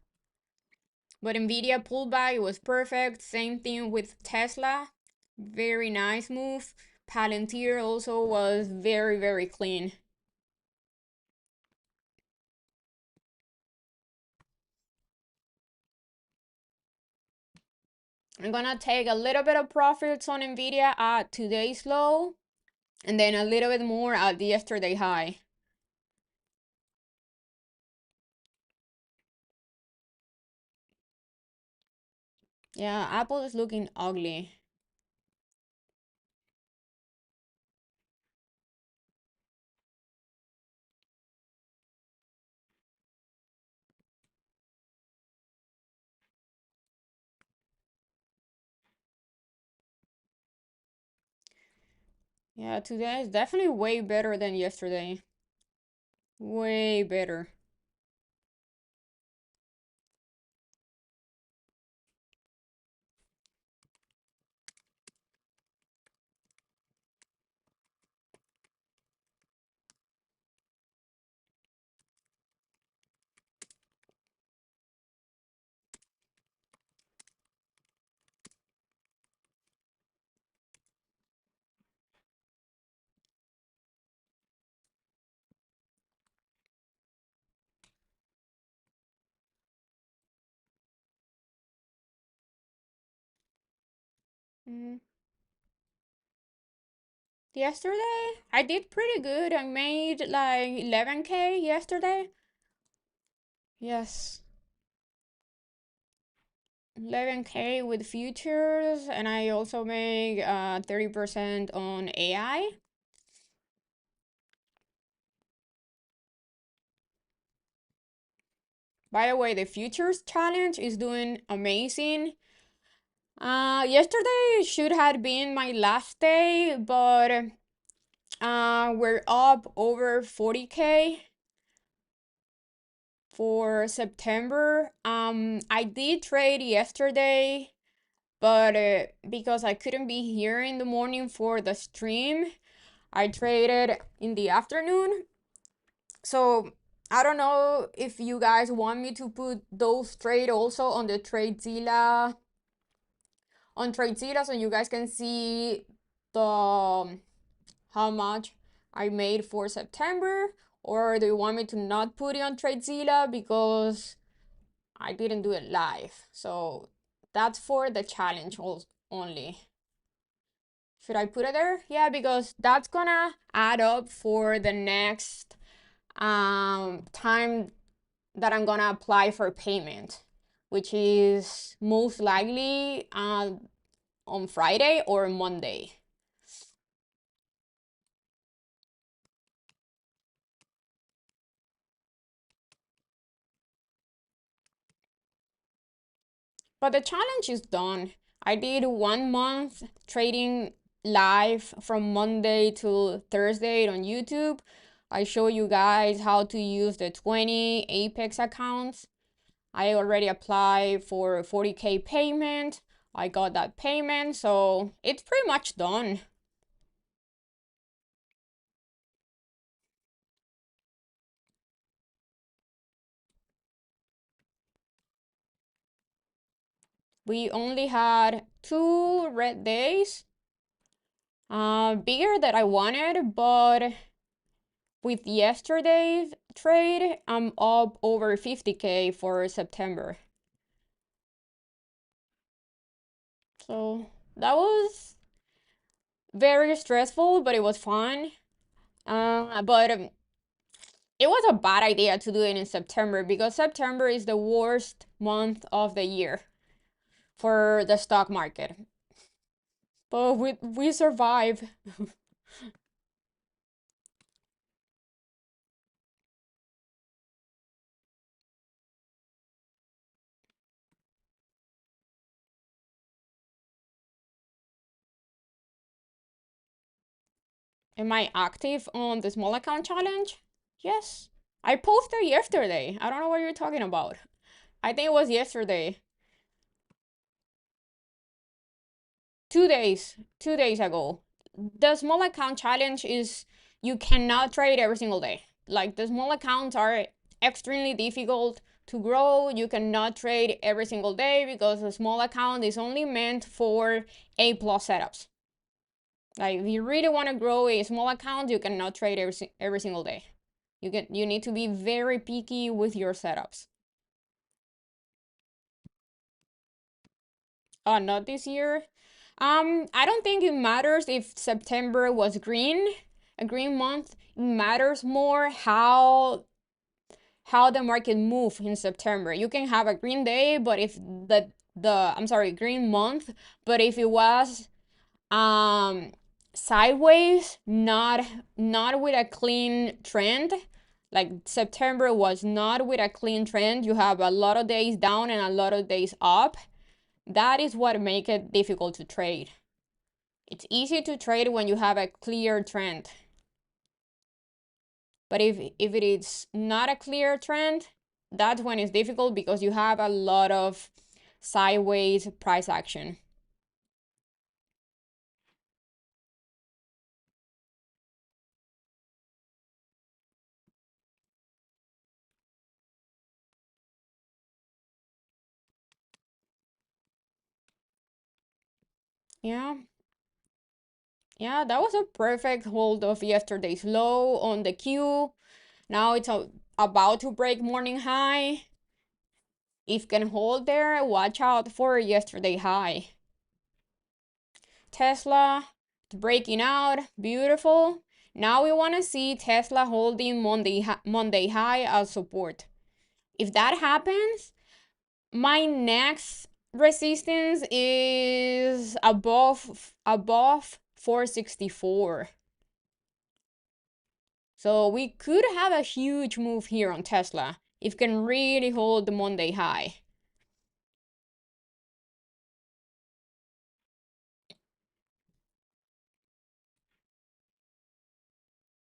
But Nvidia pullback, it was perfect. Same thing with Tesla. Very nice move. Palantir also was very, very clean. I'm gonna take a little bit of profits on Nvidia at today's low, and then a little bit more at the yesterday high. Yeah, Apple is looking ugly. Yeah, today is definitely way better than yesterday. Way better. Mm. Yesterday, I did pretty good. I made like 11K yesterday. Yes. 11K with futures, and I also make 30% on AI. By the way, the futures challenge is doing amazing. Yesterday should have been my last day, but we're up over 40K for September. I did trade yesterday, but because I couldn't be here in the morning for the stream, I traded in the afternoon. So I don't know if you guys want me to put those trade also on the Tradezilla so you guys can see the how much I made for September, or do you want me to not put it on Tradezilla because I didn't do it live? So that's for the challenge only. Should I put it there? Yeah, because that's gonna add up for the next time that I'm gonna apply for payment, which is most likely on Friday or Monday. But the challenge is done. I did 1 month trading live from Monday to Thursday on YouTube. I show you guys how to use the 20 Apex accounts. I already applied for 40K payment. I got that payment, so it's pretty much done. We only had 2 red days. Bigger than I wanted, but with yesterday's trade, I'm up over 50K for September. So that was very stressful, but it was fun. But it was a bad idea to do it in September because September is the worst month of the year for the stock market. But we survive. Am I active on the small account challenge? Yes. I posted yesterday. I don't know what you're talking about. I think it was yesterday. 2 days ago. The small account challenge is you cannot trade every single day. Like the small accounts are extremely difficult to grow. You cannot trade every single day because the small account is only meant for A plus setups. Like if you really want to grow a small account, you cannot trade every single day. You need to be very picky with your setups. Not this year. I don't think it matters if September was green, a green month. It matters more how the market moved in September. You can have a green day, but if green month, but if it was sideways, not with a clean trend, like September was not with a clean trend, you have a lot of days down and a lot of days up. That is what makes it difficult to trade. It's easy to trade when you have a clear trend. But if it is not a clear trend, that's when it's difficult because you have a lot of sideways price action. Yeah. Yeah, that was a perfect hold of yesterday's low on the Q. Now it's about to break morning high. If can hold there, watch out for yesterday high. Tesla breaking out, beautiful. Now we want to see Tesla holding Monday high as support. If that happens, my next resistance is above 464. So we could have a huge move here on Tesla if can really hold the Monday high.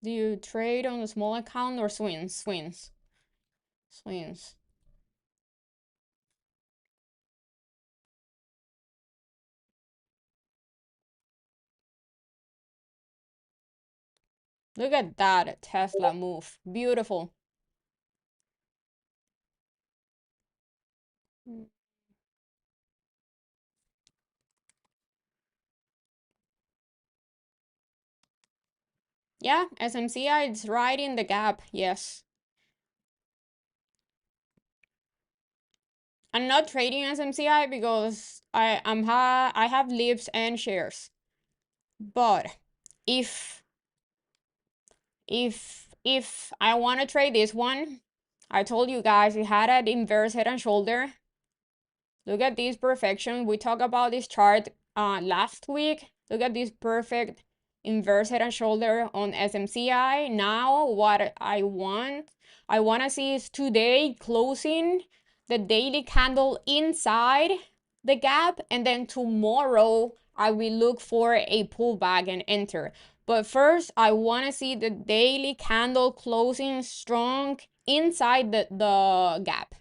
Do you trade on a small account or swings? Swings. Look at that Tesla move. Beautiful. Yeah, SMCI is right in the gap. Yes. I'm not trading SMCI because I have lips and shares. But if I want to trade this one, I told you guys it had an inverse head and shoulder. Look at this perfection. We talked about this chart last week. Look at this perfect inverse head and shoulder on SMCI. Now what I want to see is today closing the daily candle inside the gap, and then tomorrow I will look for a pullback and enter. But first I want to see the daily candle closing strong inside the gap.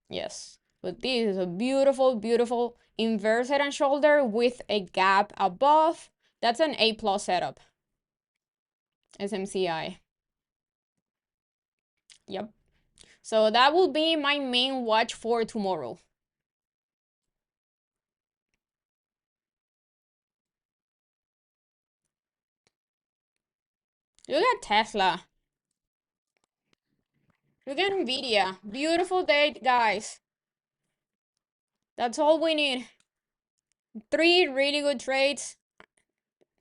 Yes, but this is a beautiful, beautiful inverse head and shoulder with a gap above. That's an A plus setup. SMCI. Yep. So that will be my main watch for tomorrow. Look at Tesla. Look at Nvidia. Beautiful day, guys. That's all we need. 3 really good trades.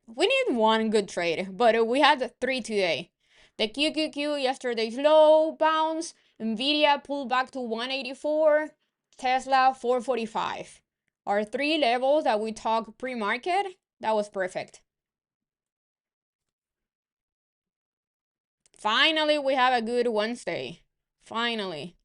We need 1 good trade, but we had 3 today. The QQQ yesterday's low bounce. Nvidia pulled back to 184. Tesla 445. Our 3 levels that we talked pre-market, that was perfect. Finally, we have a good Wednesday. Finally.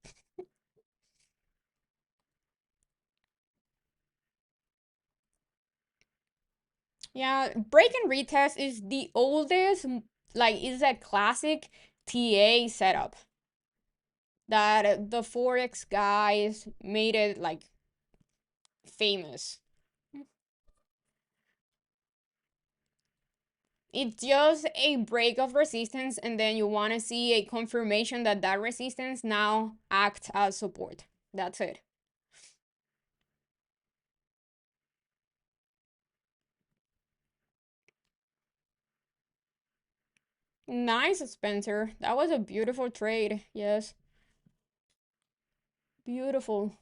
Yeah, break and retest is the oldest, like, is a classic TA setup that the Forex guys made it like famous. It's just a break of resistance, and then you want to see a confirmation that that resistance now acts as support. That's it. Nice, Spencer. That was a beautiful trade. Yes, beautiful.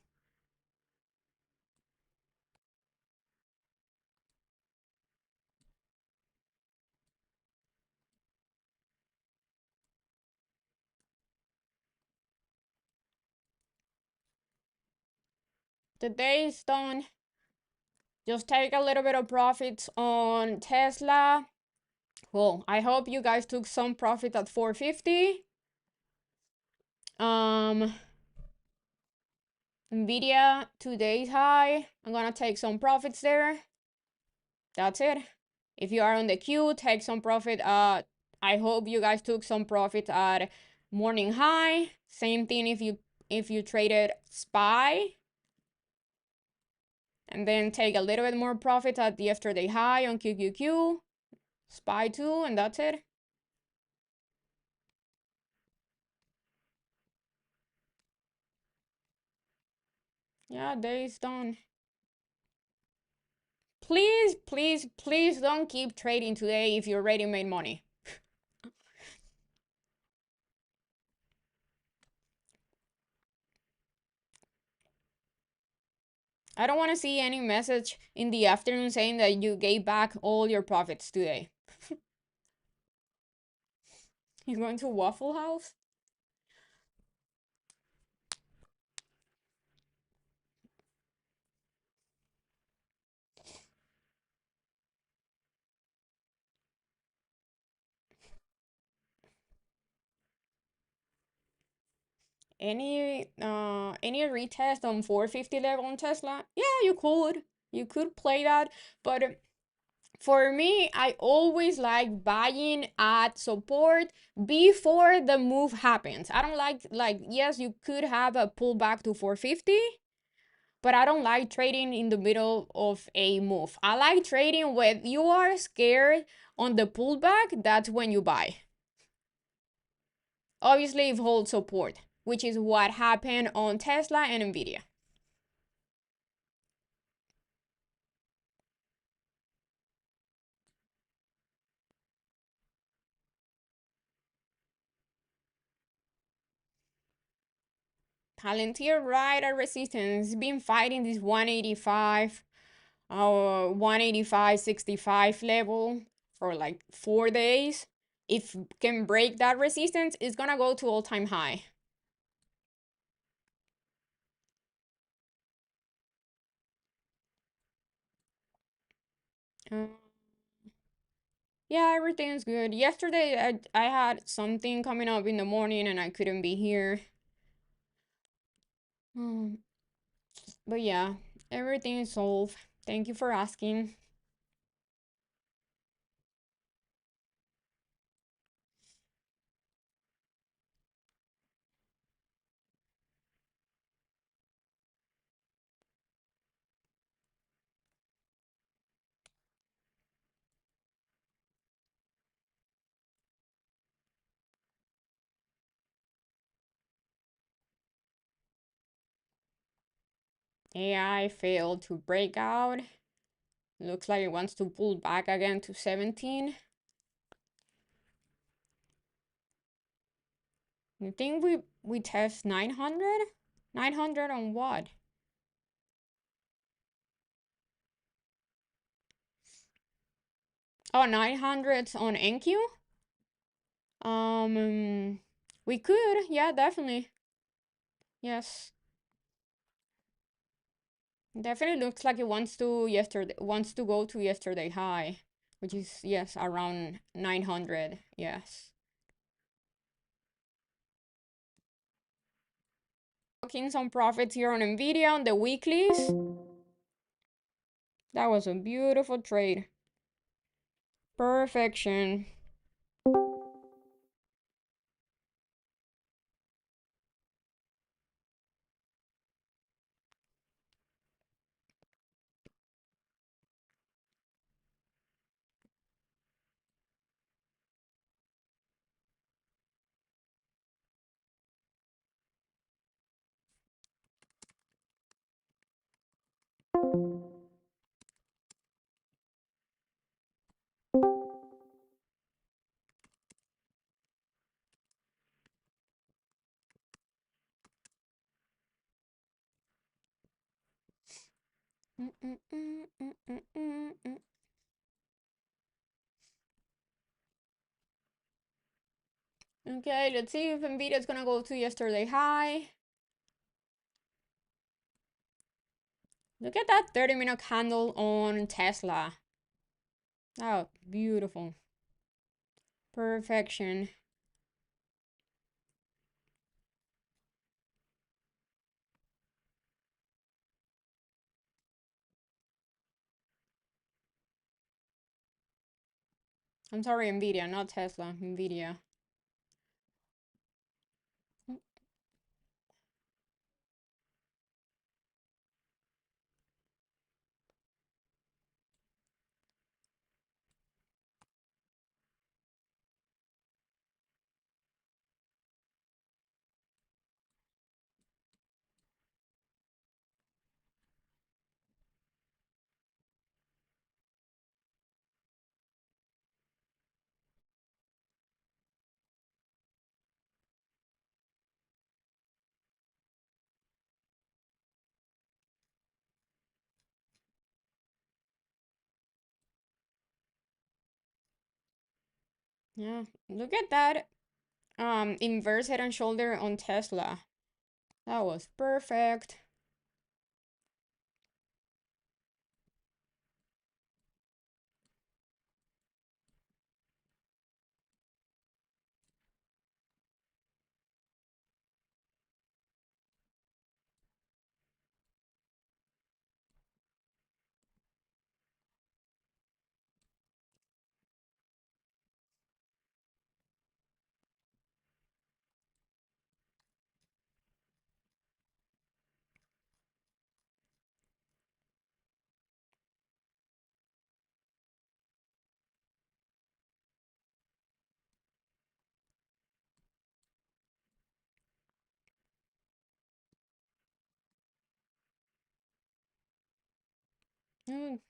The day is done. Just take a little bit of profits on Tesla. Well, I hope you guys took some profit at 450. Um, Nvidia today's high. I'm gonna take some profits there. That's it. If you are on the queue, take some profit. I hope you guys took some profit at morning high. Same thing if you traded SPY, and then take a little bit more profit at the yesterday high on QQQ, SPY too, and that's it. Yeah, day is done. Please, please, please don't keep trading today if you already made money. I don't want to see any message in the afternoon saying that you gave back all your profits today. You going to Waffle House? Any retest on 450 level on Tesla? Yeah, you could. You could play that, but for me, I always like buying at support before the move happens. I don't like yes, you could have a pullback to 450, but I don't like trading in the middle of a move. I like trading when you are scared on the pullback, that's when you buy. Obviously, if hold support, which is what happened on Tesla and Nvidia. Palantir right at resistance. Been fighting this 185 185.65 level for like 4 days. If can break that resistance, it's gonna go to all-time high. Uh, yeah, everything's good. Yesterday, I had something coming up in the morning and I couldn't be here. Um, but yeah, everything is solved. Thank you for asking. AI failed to break out. Looks like it wants to pull back again to 17. You think we test 900? 900 on what? Oh, 900 on NQ? We could, yeah, definitely. Yes. Definitely looks like it wants to go to yesterday high, which is yes, around 900. Yes. Taking some profits here on Nvidia on the weeklies. That was a beautiful trade. Perfection. Okay, let's see if Nvidia is gonna go to yesterday high. Look at that 30-minute candle on Tesla. Oh, beautiful. Perfection. I'm sorry, Nvidia, not Tesla. Nvidia. Yeah, look at that inverse head and shoulder on Tesla. That was perfect.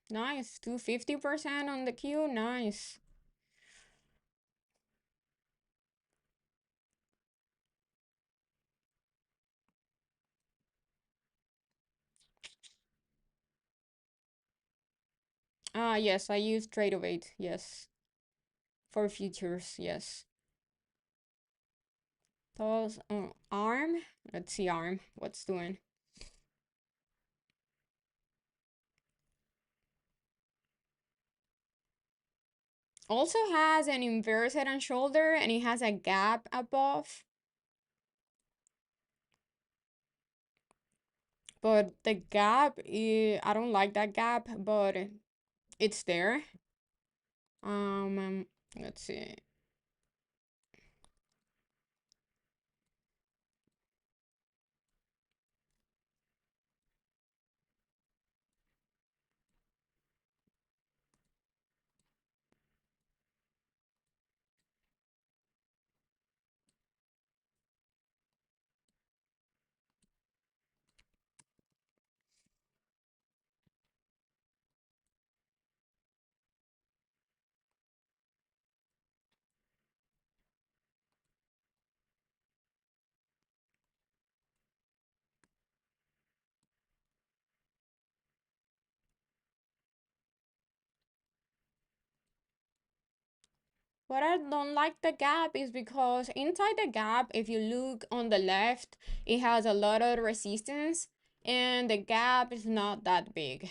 Nice. 250% on the Q. Nice. Ah, yes, I use Trade-O-Eight. Yes. For futures, yes. Those ARM. Let's see ARM. What's doing? Also has an inverse head and shoulder, and it has a gap above. But the gap, I don't like that gap, but it's there. Let's see. What I don't like the gap is because inside the gap, if you look on the left, it has a lot of resistance, and the gap is not that big.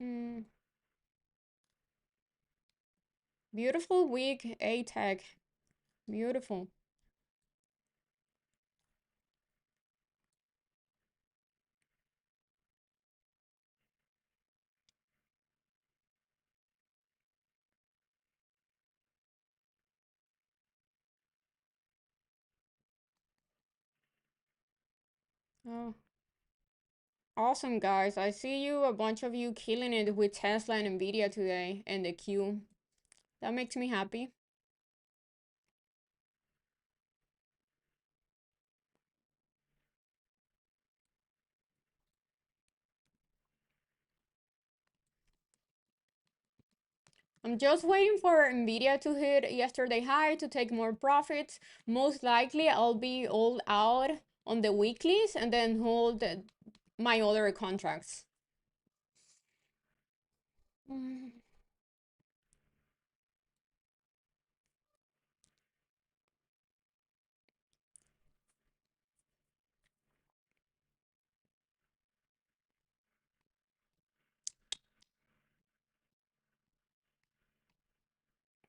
Mm, beautiful week, A-Tech. Beautiful. Oh, awesome, guys. I see you, a bunch of you killing it with Tesla and Nvidia today and the Q. That makes me happy. I'm just waiting for Nvidia to hit yesterday high to take more profits. Most likely, I'll be all out on the weeklies and then hold my other contracts. Mm,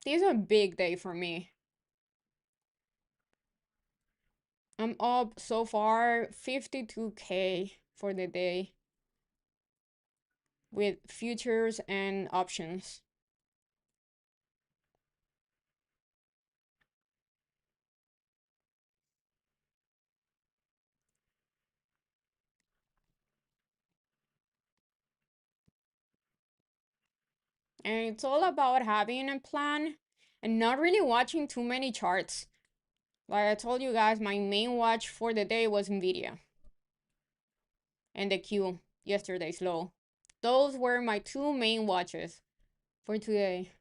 This is a big day for me. I'm up so far 52K for the day with futures and options. And it's all about having a plan and not really watching too many charts. Like I told you guys, my main watch for the day was Nvidia and the Q, yesterday's low. Those were my two main watches for today.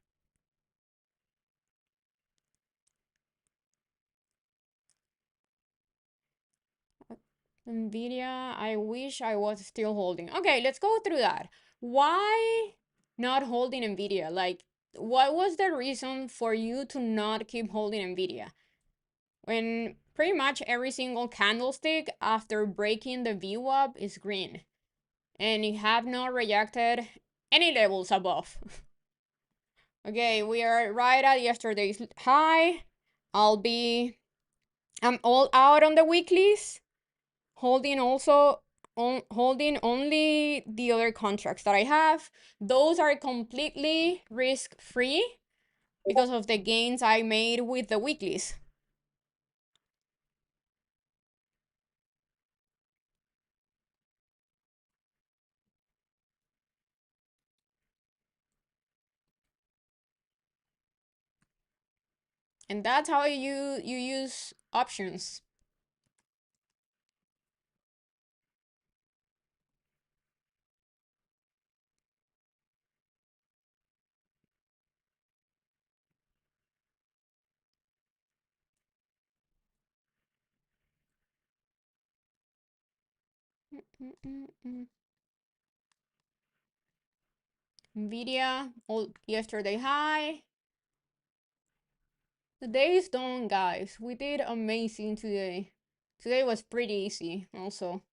Nvidia, I wish I was still holding. Okay, let's go through that. Why not holding Nvidia? Like, what was the reason for you to not keep holding Nvidia? When pretty much every single candlestick after breaking the VWAP is green and you have not rejected any levels above. Okay, we are right at yesterday's high. I'm all out on the weeklies, holding also holding only the other contracts that I have. Those are completely risk free because of the gains I made with the weeklies. And that's how you use options. Nvidia all yesterday high. The day is done, guys. We did amazing today. Today was pretty easy also.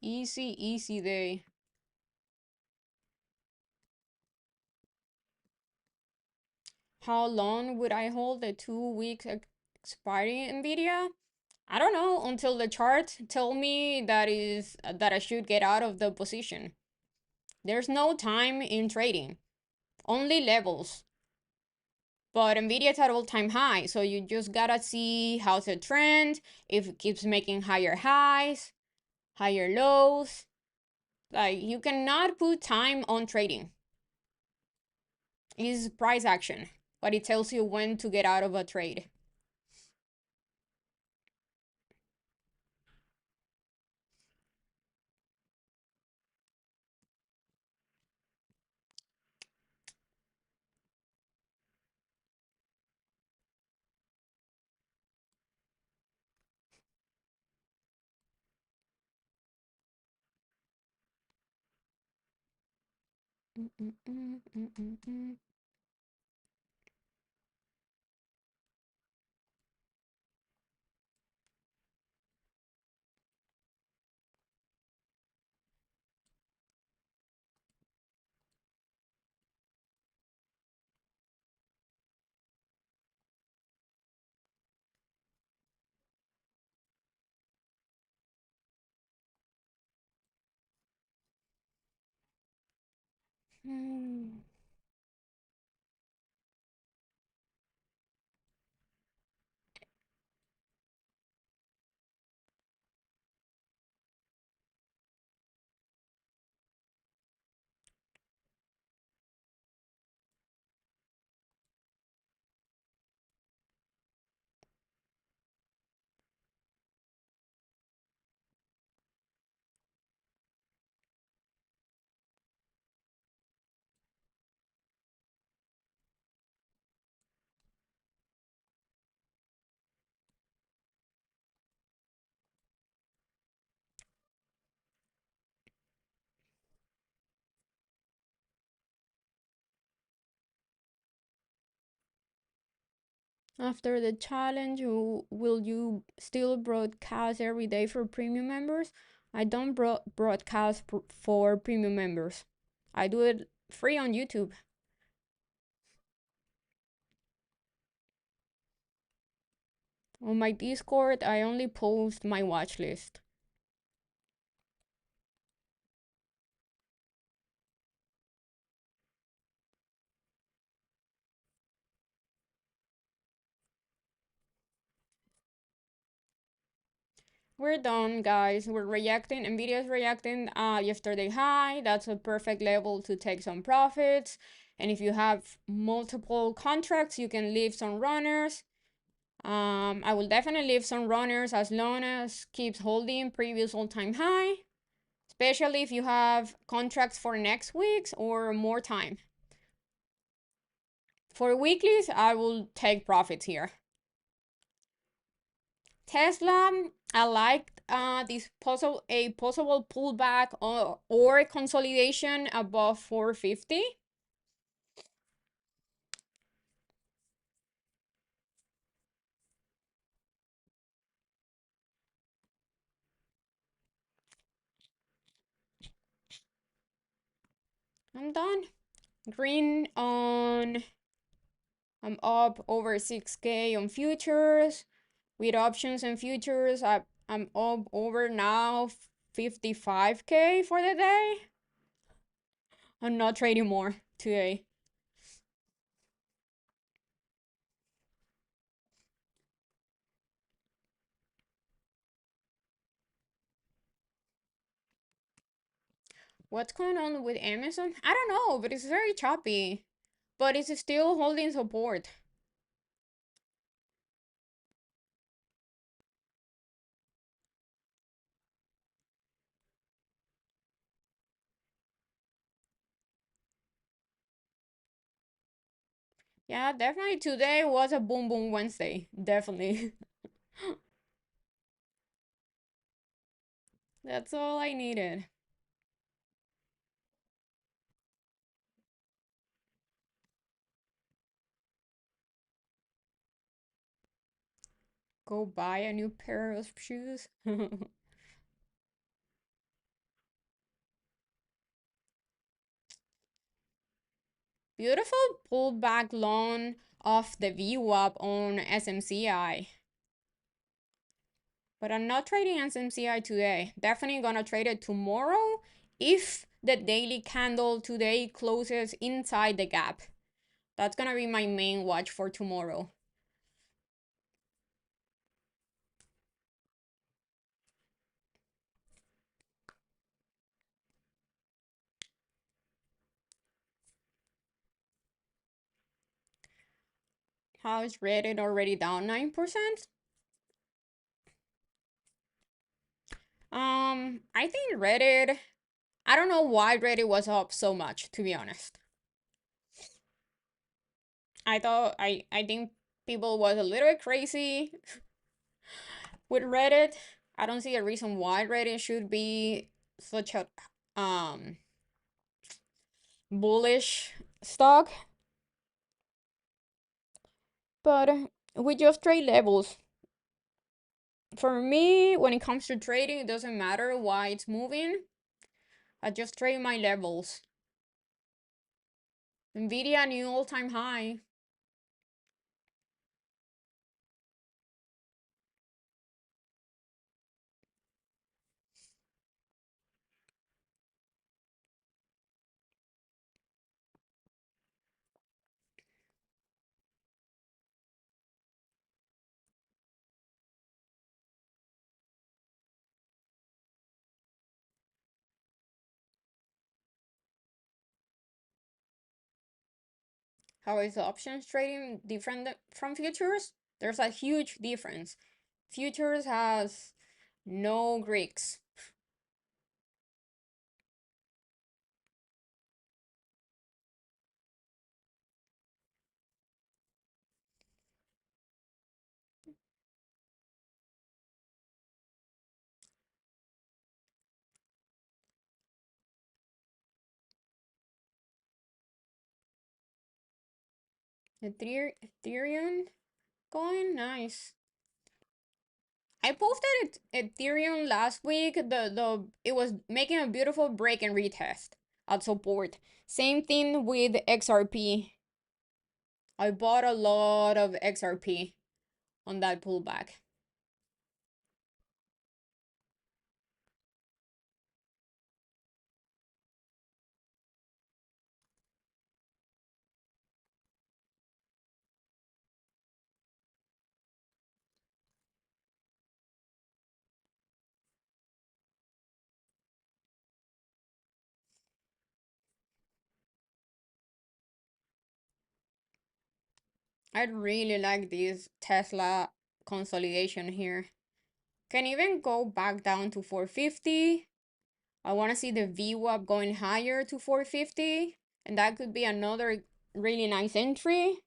Easy day. How long would I hold the 2 weeks expiry Nvidia? I don't know until the chart tell me that I should get out of the position. There's no time in trading, only levels. But Nvidia's at all-time high, so you just gotta see how's the trend, if it keeps making higher highs, higher lows. Like you cannot put time on trading. It's price action, but it tells you when to get out of a trade. After the challenge, will you still broadcast every day for premium members? I don't broadcast for premium members. I do it free on YouTube. On my Discord, I only post my watch list. We're done, guys. We're reacting. Nvidia's reacting yesterday high. That's a perfect level to take some profits. And if you have multiple contracts, you can leave some runners. I will definitely leave some runners as long as keeps holding previous all-time high, especially if you have contracts for next week's or more time. For weeklies, I will take profits here. Tesla, I like this possible pullback or consolidation above 450. I'm done. Green on. I'm up over 6K on futures. With options and futures, I'm up over now 55K for the day. I'm not trading more today. What's going on with Amazon? I don't know, but it's very choppy. But it's still holding support. Yeah, definitely today was a boom boom Wednesday. Definitely. That's all I needed. Go buy a new pair of shoes. Beautiful pullback long off the VWAP on SMCI. But I'm not trading SMCI today. Definitely gonna trade it tomorrow if the daily candle today closes inside the gap. That's gonna be my main watch for tomorrow. How is Reddit already down 9%? I think Reddit, I don't know why Reddit was up so much, to be honest. I think people was a little bit crazy with Reddit. I don't see a reason why Reddit should be such a um bullish stock, but we just trade levels. For me, when it comes to trading, it doesn't matter why it's moving. I just trade my levels. Nvidia new all-time high. How is options trading different from futures? There's a huge difference. Futures has no Greeks. Ethereum going nice. I posted Ethereum last week. The it was making a beautiful break and retest at support. Same thing with XRP. I bought a lot of XRP on that pullback. I really like this Tesla consolidation here. Can even go back down to 450. I want to see the VWAP going higher to 450, and that could be another really nice entry.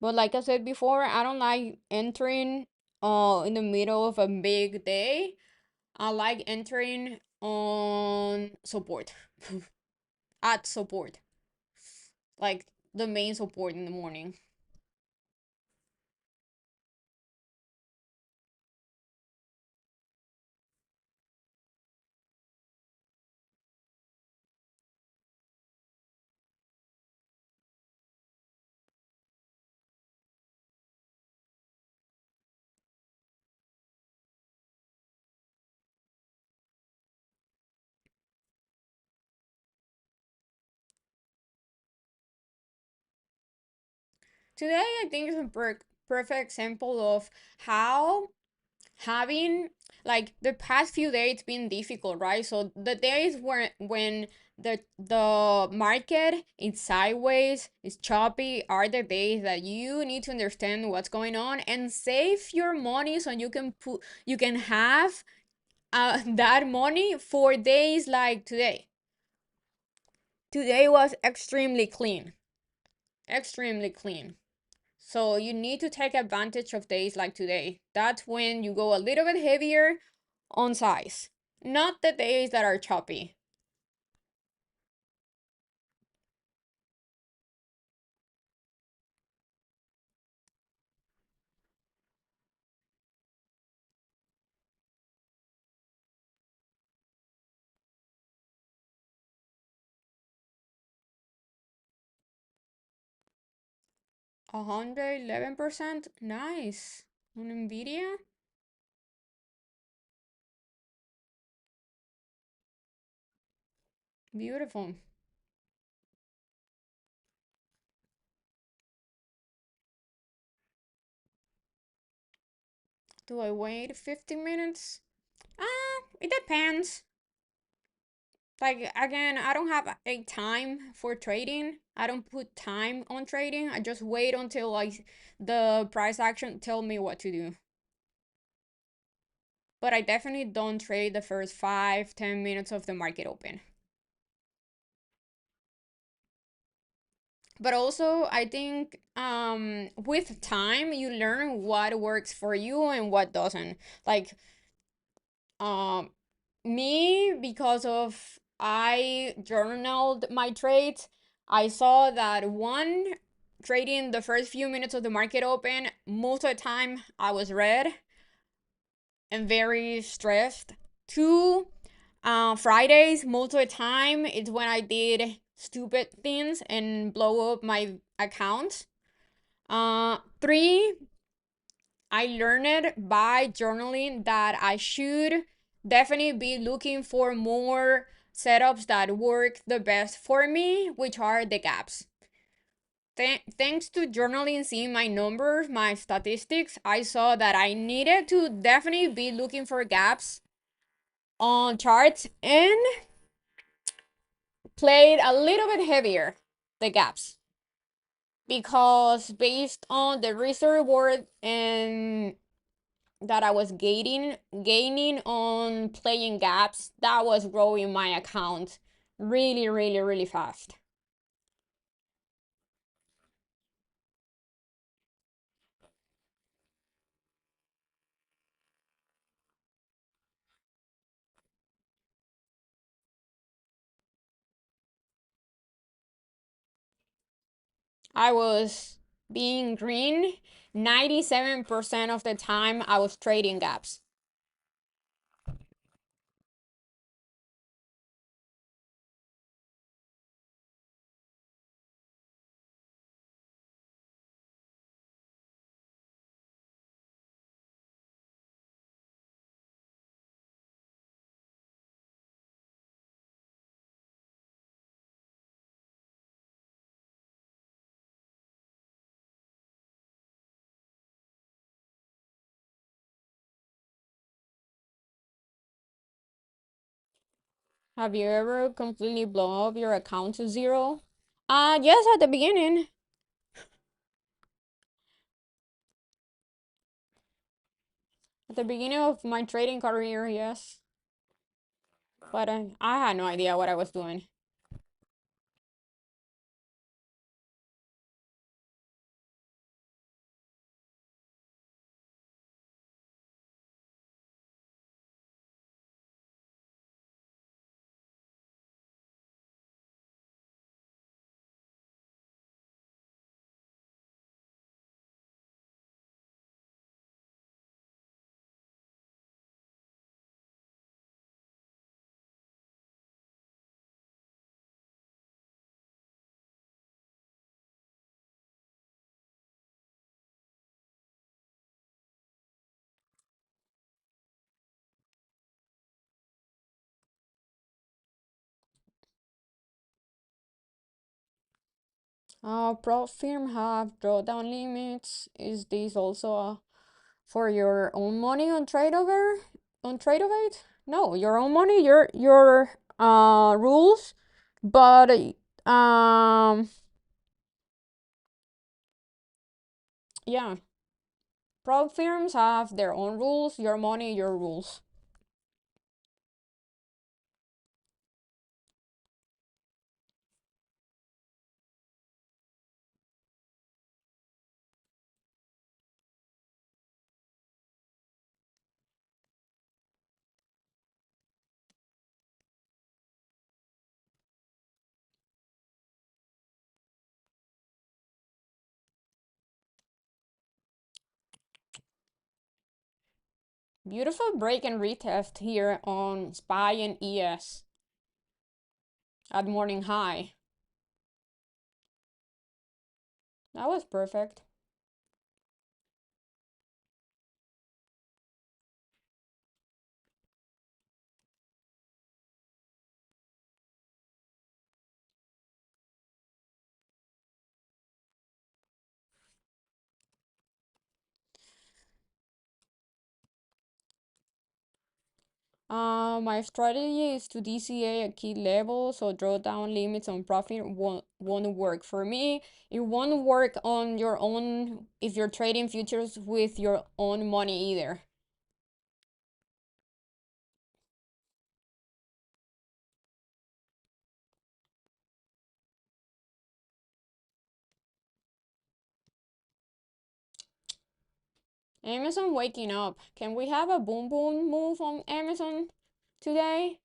But like I said before, I don't like entering in the middle of a big day. I like entering on support. At support. Like the main support in the morning. Today I think is a perfect example of how having like the past few days been difficult, right? So the days where when the market is sideways, is choppy, are the days that you need to understand what's going on and save your money so you can have that money for days like today. Today was extremely clean, extremely clean. So you need to take advantage of days like today. That's when you go a little bit heavier on size, not the days that are choppy. 111%, nice. On Nvidia, beautiful. Do I wait 15 minutes? It depends. Like again, I don't have a time for trading. I don't put time on trading. I just wait until like the price action tell me what to do. But I definitely don't trade the first 5, 10 minutes of the market open. But also, I think with time, you learn what works for you and what doesn't. Like um, me, because of I journaled my trades, I saw that one, trading the first few minutes of the market open, most of the time I was red and very stressed. Two, Fridays, most of the time it's when I did stupid things and blow up my account. Three, I learned by journaling that I should definitely be looking for more setups that work the best for me, which are the gaps. Thanks to journaling, seeing my numbers, my statistics, I saw that I needed to definitely be looking for gaps on charts and played a little bit heavier the gaps, because based on the risk reward and that I was gaining on playing gaps, that was growing my account really, really, really fast. I was being green 97% of the time. I was trading gaps. Have you ever completely blown up your account to zero? Yes, at the beginning. At the beginning of my trading career, yes. But I had no idea what I was doing. Prop firm have drawdown limits. Is this also for your own money on Tradeovate? No, your own money, your rules, but yeah, prop firms have their own rules. Your money, your rules. Beautiful break and retest here on SPY and ES at morning high. That was perfect. My strategy is to DCA at key level, so drawdown limits on profit won't work for me. It won't work on your own if you're trading futures with your own money either. Amazon waking up. Can we have a boom boom move on Amazon today?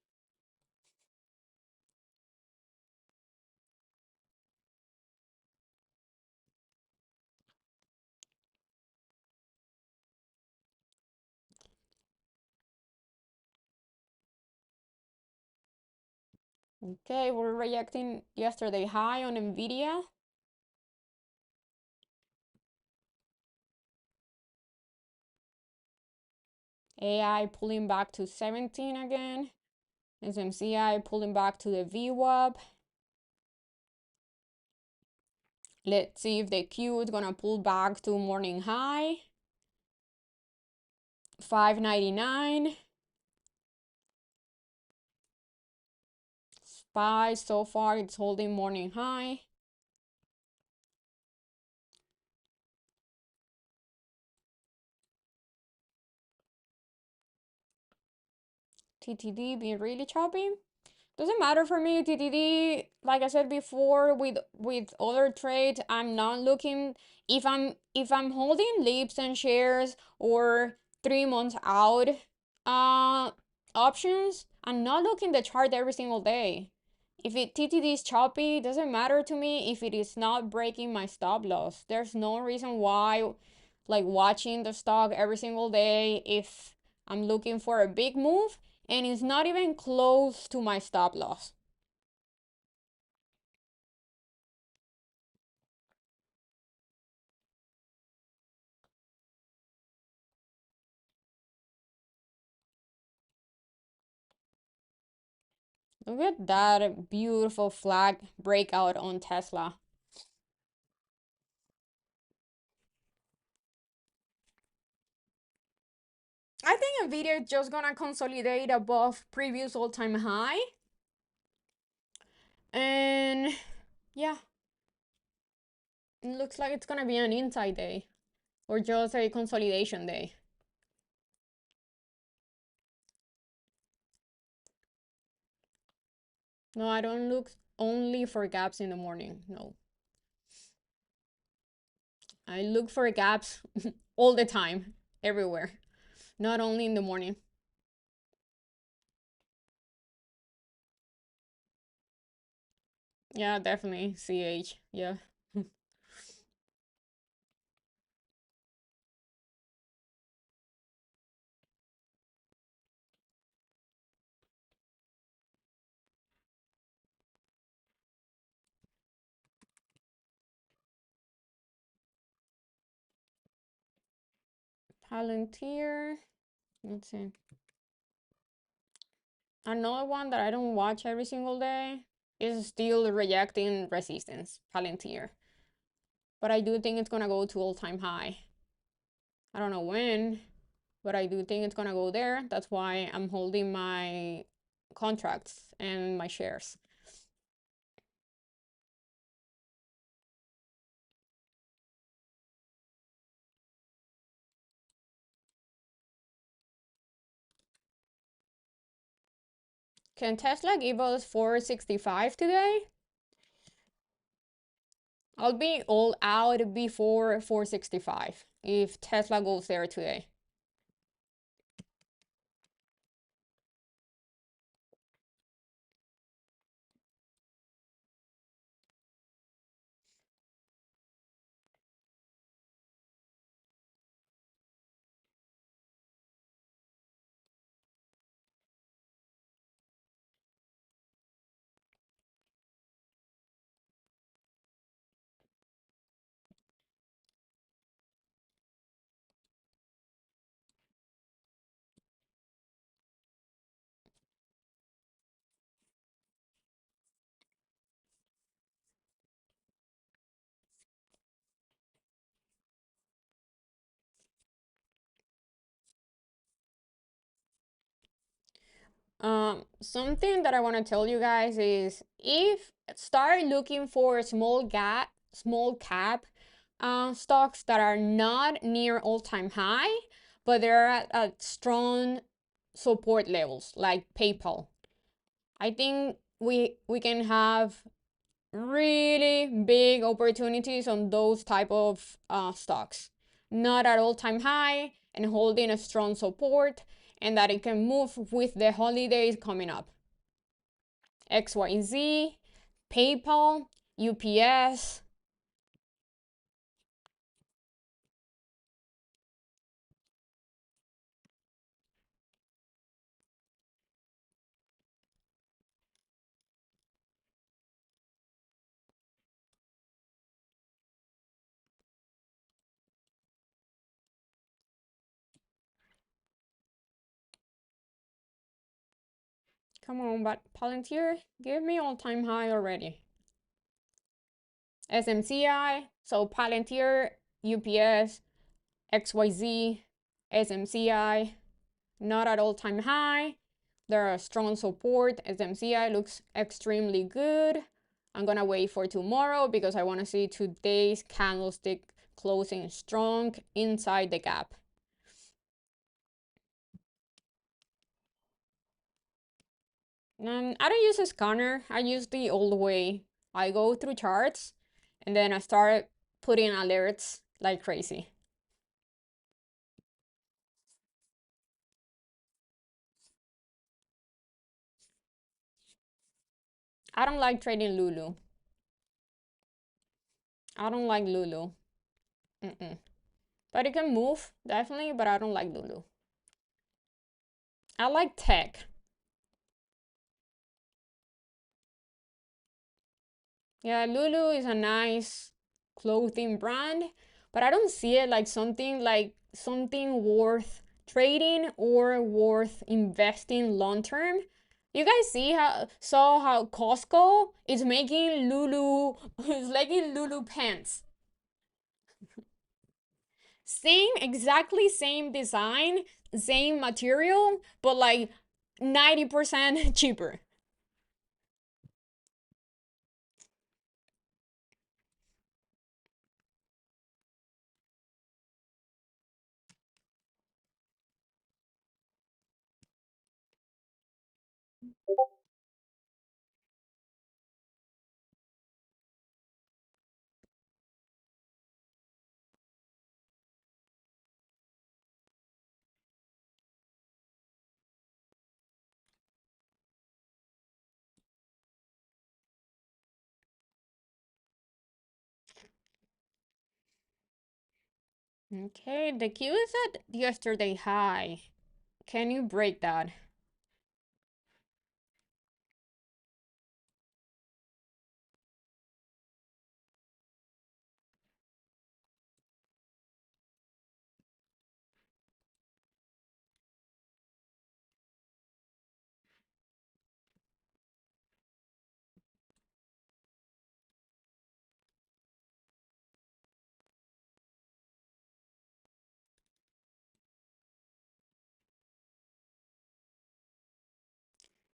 Okay, we're rejecting yesterday high on Nvidia. AI pulling back to 17 again. SMCI pulling back to the VWAP. Let's see if the Q is gonna pull back to morning high. 599. SPY so far it's holding morning high. TTD being really choppy. Doesn't matter for me. TTD, like I said before, with other trades, I'm not looking if I'm holding lips and shares or 3 months out options. I'm not looking the chart every single day. If TTD is choppy, it doesn't matter to me if it is not breaking my stop loss. There's no reason why, like watching the stock every single day, if I'm looking for a big move and it's not even close to my stop loss. Look at that beautiful flag breakout on Tesla. I think Nvidia is just gonna consolidate above previous all-time high. And yeah, it looks like it's gonna be an inside day or just a consolidation day. No, I don't look only for gaps in the morning. No. I look for gaps all the time, everywhere, not only in the morning. Yeah, definitely. CH. Yeah. Palantir. Let's see. Another one that I don't watch every single day is still rejecting resistance, Palantir. But I do think it's gonna go to all-time high. I don't know when, but I do think it's gonna go there. That's why I'm holding my contracts and my shares. Can Tesla give us 465 today? I'll be all out before 465 if Tesla goes there today. Something that I want to tell you guys is if start looking for small cap stocks that are not near all-time high, but they're at strong support levels like PayPal. I think we can have really big opportunities on those type of stocks, not at all-time high and holding a strong support, and that it can move with the holidays coming up. XYZ, PayPal, UPS. Come on, but Palantir, give me all-time high already. SMCI, so Palantir, UPS, XYZ, SMCI, not at all-time high. There are strong support. SMCI looks extremely good. I'm gonna wait for tomorrow because I want to see today's candlestick closing strong inside the gap. I don't use a scanner. I use the old way. I go through charts and then I start putting alerts like crazy. I don't like trading Lulu. I don't like Lulu. But it can move, definitely, but I don't like Lulu. I like tech. Yeah, Lulu is a nice clothing brand, but I don't see it like something worth trading or worth investing long term. You guys saw how Costco is making Lulu is making Lulu pants. Exactly same design, same material, but like 90% cheaper. Okay, the Q is at yesterday high. Can you break that?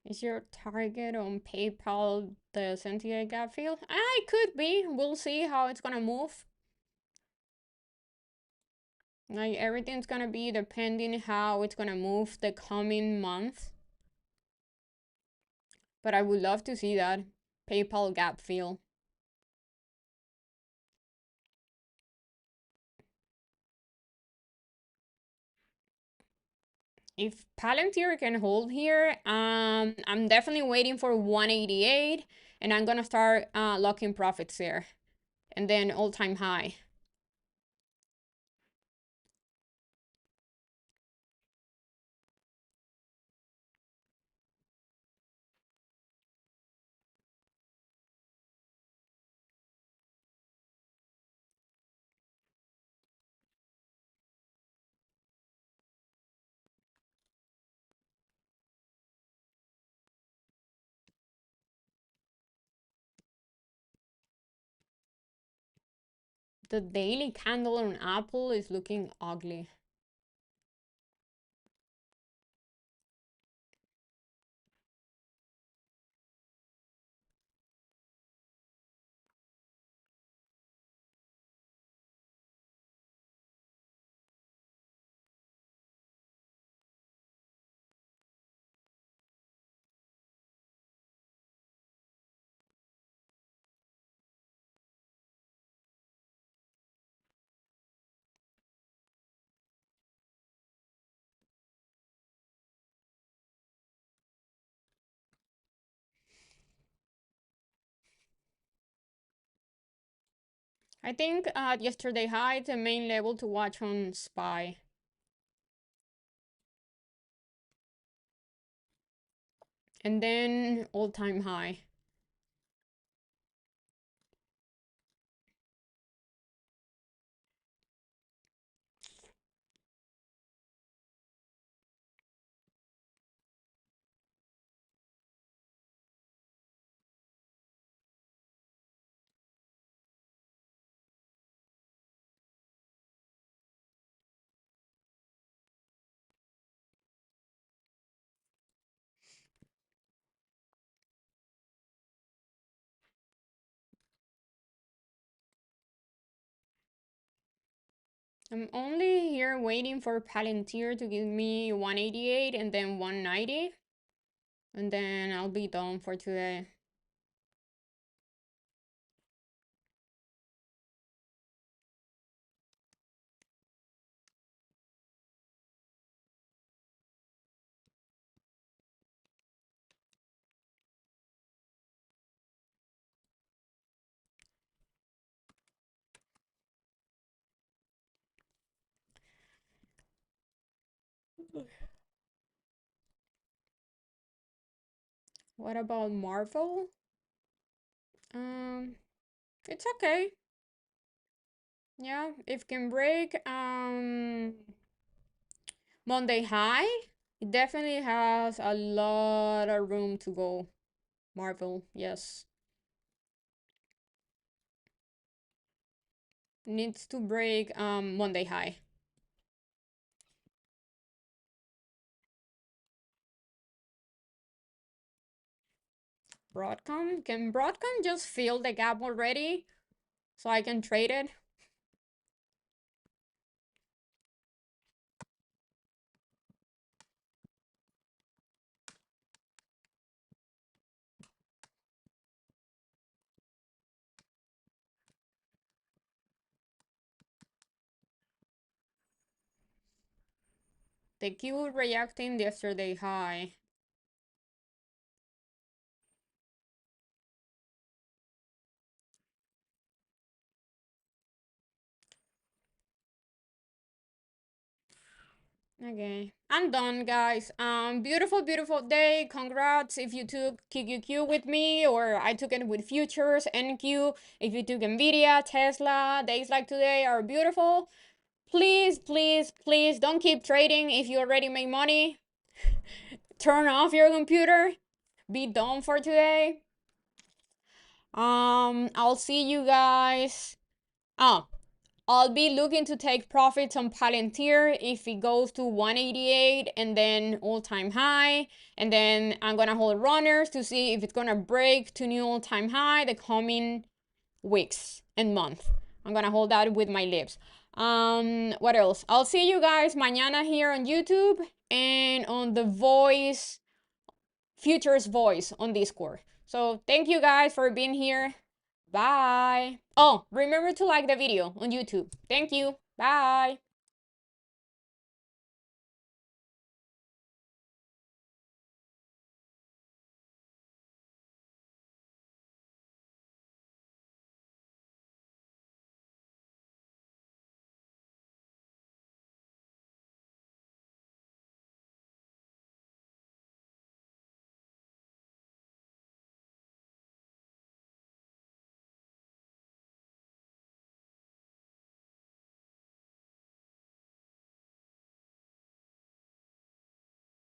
Is your target on PayPal the Cynthia gap fill? It could be. We'll see how it's gonna move. Like everything's gonna be depending how it's gonna move the coming month. But I would love to see that PayPal gap fill. If Palantir can hold here, I'm definitely waiting for 188 and I'm gonna start locking profits there. And then all-time high. The daily candle on Apple is looking ugly. I think yesterday high is the main level to watch on SPY. And then all-time high. I'm only here waiting for Palantir to give me 188 and then 190. And then I'll be done for today. What about Marvel? Um, it's okay. Yeah, if can break Monday high, it definitely has a lot of room to go. Marvel, yes. Needs to break Monday high. Broadcom, can Broadcom just fill the gap already so I can trade it? They keep reacting yesterday high. Okay, I'm done, guys. Beautiful, beautiful day. Congrats if you took QQQ with me, or I took it with futures, NQ. If you took Nvidia, Tesla, days like today are beautiful. Please, please, please don't keep trading if you already make money. Turn off your computer. Be done for today. I'll see you guys. Oh, I'll be looking to take profits on Palantir if it goes to 188 and then all-time high. And then I'm gonna hold runners to see if it's gonna break to new all-time high the coming weeks and month. I'm gonna hold that with my lips. What else? I'll see you guys mañana here on YouTube and on the voice, Futures Voice on Discord. So thank you guys for being here. Bye. Oh, remember to like the video on YouTube. Thank you. Bye.